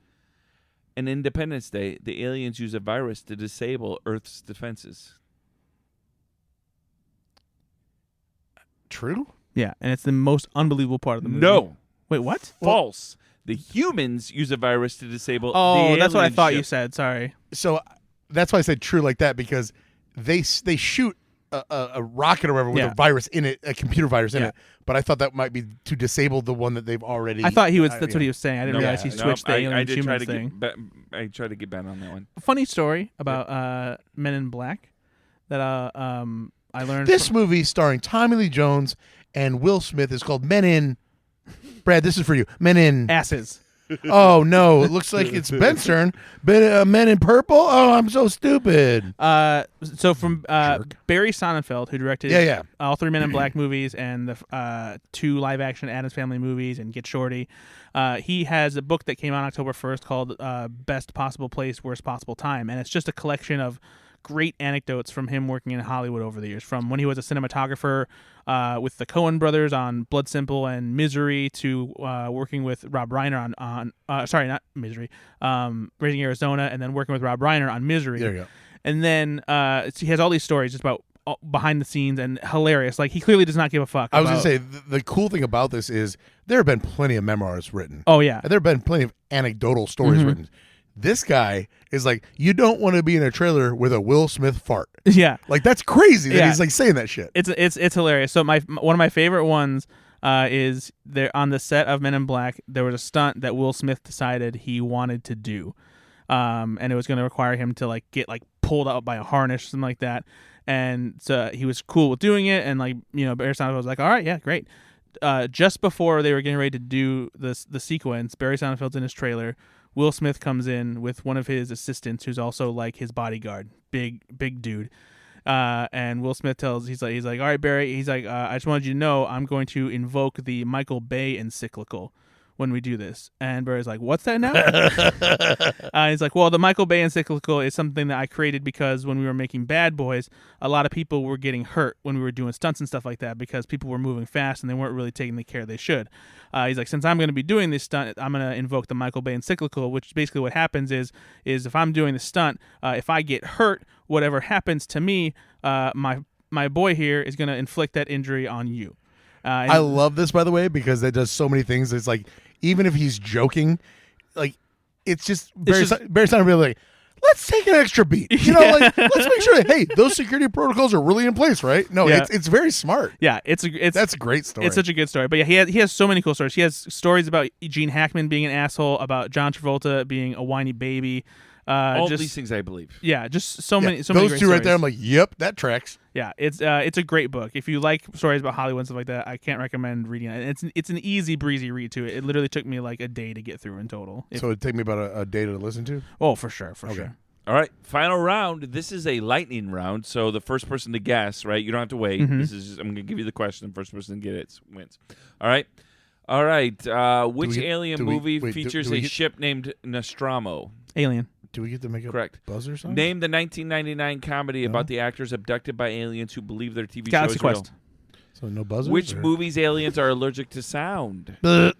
In Independence Day, the aliens use a virus to disable Earth's defenses. True. Yeah, and it's the most unbelievable part of the movie. No. Wait, what? False. The humans use a virus to disable the Oh, that's what I alien thought ship. you said. Sorry. So that's why I said true like that, because they shoot a rocket or whatever with Yeah. a virus in it, a computer virus in Yeah. it. But I thought that might be to disable the one that they've already. I thought he was. yeah. That's what he was saying. I didn't realize he switched the alien I did try humans to thing. I tried to get Ben on that one. Funny story about Men in Black that I learned. This movie starring Tommy Lee Jones and Will Smith is called Men in. Brad, this is for you. Men in. asses. Oh no! It looks like it's Ben's turn. Men in Purple. Oh, I'm so stupid. So from Jerk. Barry Sonnenfeld, who directed Yeah. all 3 Men in Black movies and the 2 live-action Addams Family movies and Get Shorty, he has a book that came out October 1st called Best Possible Place, Worst Possible Time, and it's just a collection of great anecdotes from him working in Hollywood over the years, from when he was a cinematographer with the Coen brothers on Blood Simple and Misery to working with Rob Reiner on not Misery, Raising Arizona, and then working with Rob Reiner on Misery. There you go. And then he has all these stories just about behind the scenes and hilarious. Like, he clearly does not give a fuck. I was going to say, the cool thing about this is there have been plenty of memoirs written. Oh, yeah. And there have been plenty of anecdotal stories written. This guy is like, you don't want to be in a trailer with a Will Smith fart. Yeah. Like, that's crazy that Yeah. he's like saying that shit. It's hilarious. So one of my favorite ones is there on the set of Men in Black. There was a stunt that Will Smith decided he wanted to do, and it was going to require him to like get like pulled out by a harness, something like that. And so he was cool with doing it, and like Barry Sonnenfeld was like, "All right, yeah, great." Just before they were getting ready to do the sequence, Barry Sonnenfeld's in his trailer. Will Smith comes in with one of his assistants, who's also like his bodyguard, big dude. And Will Smith he's like, all right, Barry. He's like, I just wanted you to know I'm going to invoke the Michael Bay encyclical when we do this. And Barry's like, what's that now? He's like, well, the Michael Bay encyclical is something that I created because when we were making Bad Boys, a lot of people were getting hurt when we were doing stunts and stuff like that because people were moving fast and they weren't really taking the care they should. He's like, since I'm going to be doing this stunt, I'm going to invoke the Michael Bay encyclical, which basically what happens is if I'm doing the stunt, if I get hurt, whatever happens to me, my boy here is going to inflict that injury on you. I love this, by the way, because it does so many things. It's like, even if he's joking, like, it's just Barry Sonnenfeld be like, let's take an extra beat. Like, let's make sure that, hey, those security protocols are really in place, right? No, Yeah. it's very smart. Yeah, it's That's a great story. It's such a good story. But yeah, he has so many cool stories. He has stories about Gene Hackman being an asshole, about John Travolta being a whiny baby. All these things I believe. Yeah, just so many. So those many great two right there, I'm stories. like, yep, that tracks. Yeah, it's a great book. If you like stories about Hollywood and stuff like that, I can't recommend reading it. It's an easy breezy read to it. It literally took me like a day to get through in total. So it'd take me about a day to listen to? Oh, for sure, sure. All right, final round. This is a lightning round, so the first person to guess, right? You don't have to wait. Mhm. This is just, I'm going to give you the question. The first person to get it wins. All right. Which alien movie features a ship named Nostromo? Alien. Do we get to make a Correct. buzzer song? Name the 1999 comedy No. about the actors abducted by aliens who believe their TV Galaxy show is Quest. So no buzzers? real. Which or? movie's aliens are allergic to sound? That's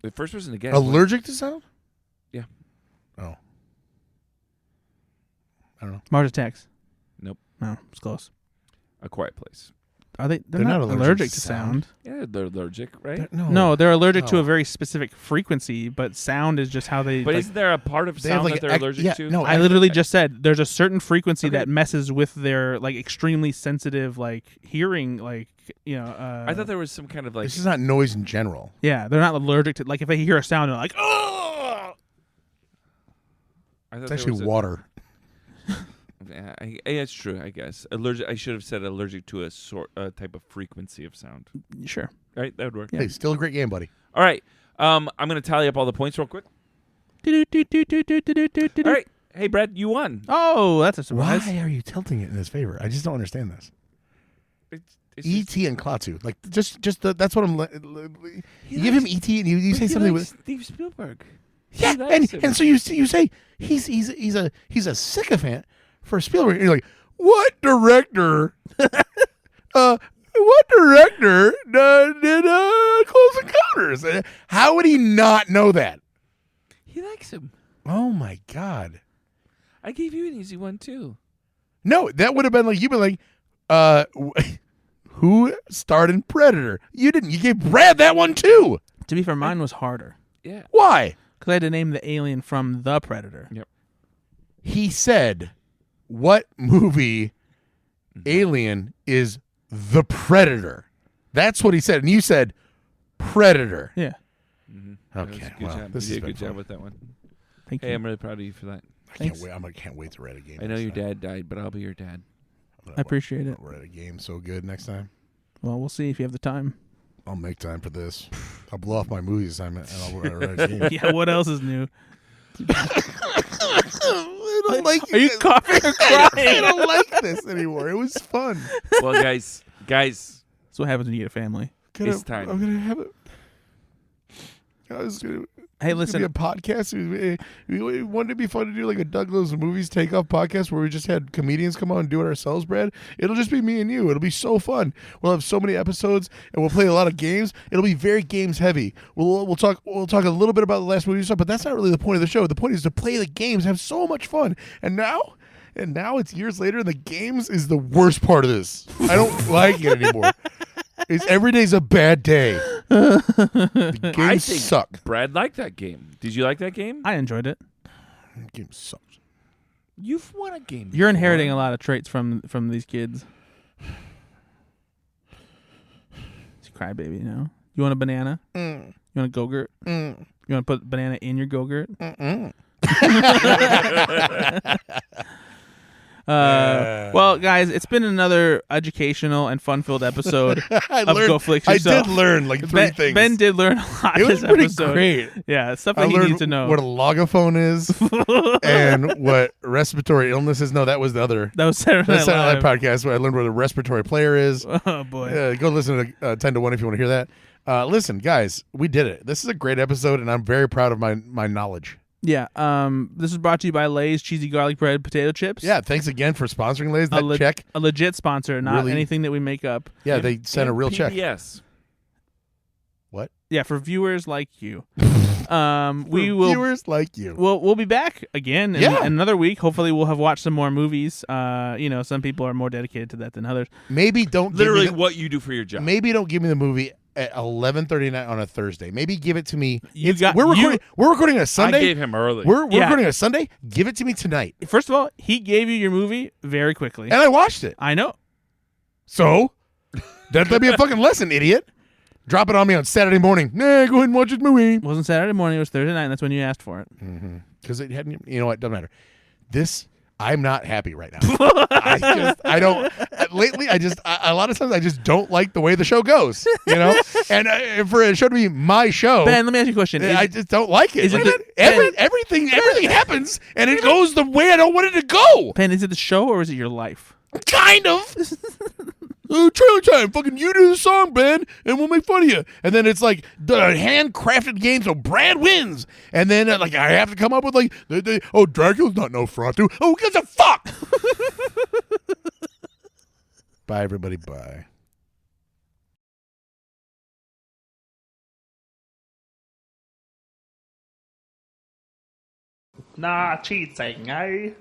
The first person to guess. allergic to sound? Yeah. Oh. I don't know. Mars Attacks. Nope. No, it's close. A Quiet Place. Are they? They're, They're not not allergic to sound. Yeah, they're allergic, right? No, they're allergic to No. a very specific frequency, but sound is just how they. But like, isn't there a part of They have sound like that they're allergic to? No, I literally just said there's a certain frequency Okay. that messes with their like extremely sensitive like hearing, like I thought there was some kind of like. This is not noise in general. Yeah, they're not allergic to like if they hear a sound, they're like, oh. I thought It's there actually was a- water. Yeah, it's true. I guess allergic. I should have said allergic to a type of frequency of sound. Sure. Right, that would work. Yeah. Hey, still a great game, buddy. All right. I'm going to tally up all the points real quick. All right. Hey, Brad, you won. Oh, that's a surprise. Why are you tilting it in his favor? I just don't understand this. It's E.T. and Klaatu, like that's what I'm. You give him E.T. and you say something with Steve Spielberg. yeah, and so you say he's a sycophant for Spielberg. And you're like, what director? What director did Close Encounters? How would he not know that? He likes him. Oh my God! I gave you an easy one too. No, that would have been like you've been like, who starred in Predator? You didn't. You gave Brad that one too. To be fair, mine was harder. Yeah. Why? Because I had to name the alien from The Predator. Yep. He said, "What movie alien is the Predator?" That's what he said, and you said Predator. Yeah. Mm-hmm. Okay, Good well, job. this You is did a good job with that one. Thank Hey, you. I'm really proud of you for that. Thanks. I can't wait to write a game. I know next your time. dad died, but I'll be your dad. I appreciate it. I'll write a game so good next time. Well, we'll see if you have the time. I'll make time for this. I'll blow off my movie assignment and I'll write a game. Yeah, what else is new? I don't like Are you this. coughing or I crying? don't like this anymore. It was fun. Well, guys, That's what happens when you get a family. It's time. I'm gonna have it. Hey, It's listen. gonna be a podcast. Wouldn't it be fun to do like a Douglas Movies Takeoff podcast where we just had comedians come on and do it ourselves, Brad? It'll just be me and you. It'll be so fun. We'll have so many episodes and we'll play a lot of games. It'll be very games heavy. We'll talk a little bit about the last movie stuff, but that's not really the point of the show. The point is to play the games, have so much fun. And now it's years later, and the games is the worst part of this. I don't like it anymore. Every day's a bad day. The I games think suck. Brad liked that game. Did you like that game? I enjoyed it. The game sucks. You've won a game. You're before. inheriting a lot of traits from these kids. It's a crybaby, you know. You want a banana? You want a Go-Gurt? You want to put banana in your Go-Gurt? Well, guys, it's been another educational and fun-filled episode of Go Flick I Yourself. did learn like three things. Ben did learn a lot It was this pretty episode. great. Yeah, stuff I that he learned needs to know. what a logophone is and what respiratory illness is. No, that was the other. That was Saturday That's Night Saturday Night Live. podcast where I learned what a respiratory player is. Oh, boy. Go listen to 10 to 1 if you want to hear that. Listen, guys, we did it. This is a great episode, and I'm very proud of my knowledge. Yeah. This is brought to you by Lay's cheesy garlic bread potato chips. Yeah, thanks again for sponsoring Lay's. That check. A legit sponsor, not Really? anything that we make up. Yeah, they sent a real check. Yes. What? Yeah, for viewers like you. We will. Viewers like you. We'll be back again in Yeah. another week. Hopefully, we'll have watched some more movies. Some people are more dedicated to that than others. Maybe don't Literally give me what you do for your job. maybe don't give me the movie at 11:39 on a Thursday. Maybe give it to me. We're We're recording on a Sunday. I gave him early. We're Yeah. recording on a Sunday. Give it to me tonight. First of all, he gave you your movie very quickly. And I watched it. I know. So that'd be a fucking lesson, idiot. Drop it on me on Saturday morning. Nah, go ahead and watch this movie. It wasn't Saturday morning. It was Thursday night. And that's when you asked for it. Because it hadn't. You know what? Doesn't matter. I'm not happy right now. I don't. Lately, a lot of times I just don't like the way the show goes. You know, and for a show to be my show, Ben, let me ask you a question. I just don't like it. is it Look the- at Ben- everything happens, and it goes the way I don't want it to go. Ben, is it the show or is it your life? Kind of. Trailer time. Fucking you do the song, Ben, and we'll make fun of you. And then it's like the handcrafted game, so Brad wins. And then I have to come up with Dracula's not Nosferatu. Oh, who gives a fuck? Bye, everybody. Bye. Nah, cheating, eh?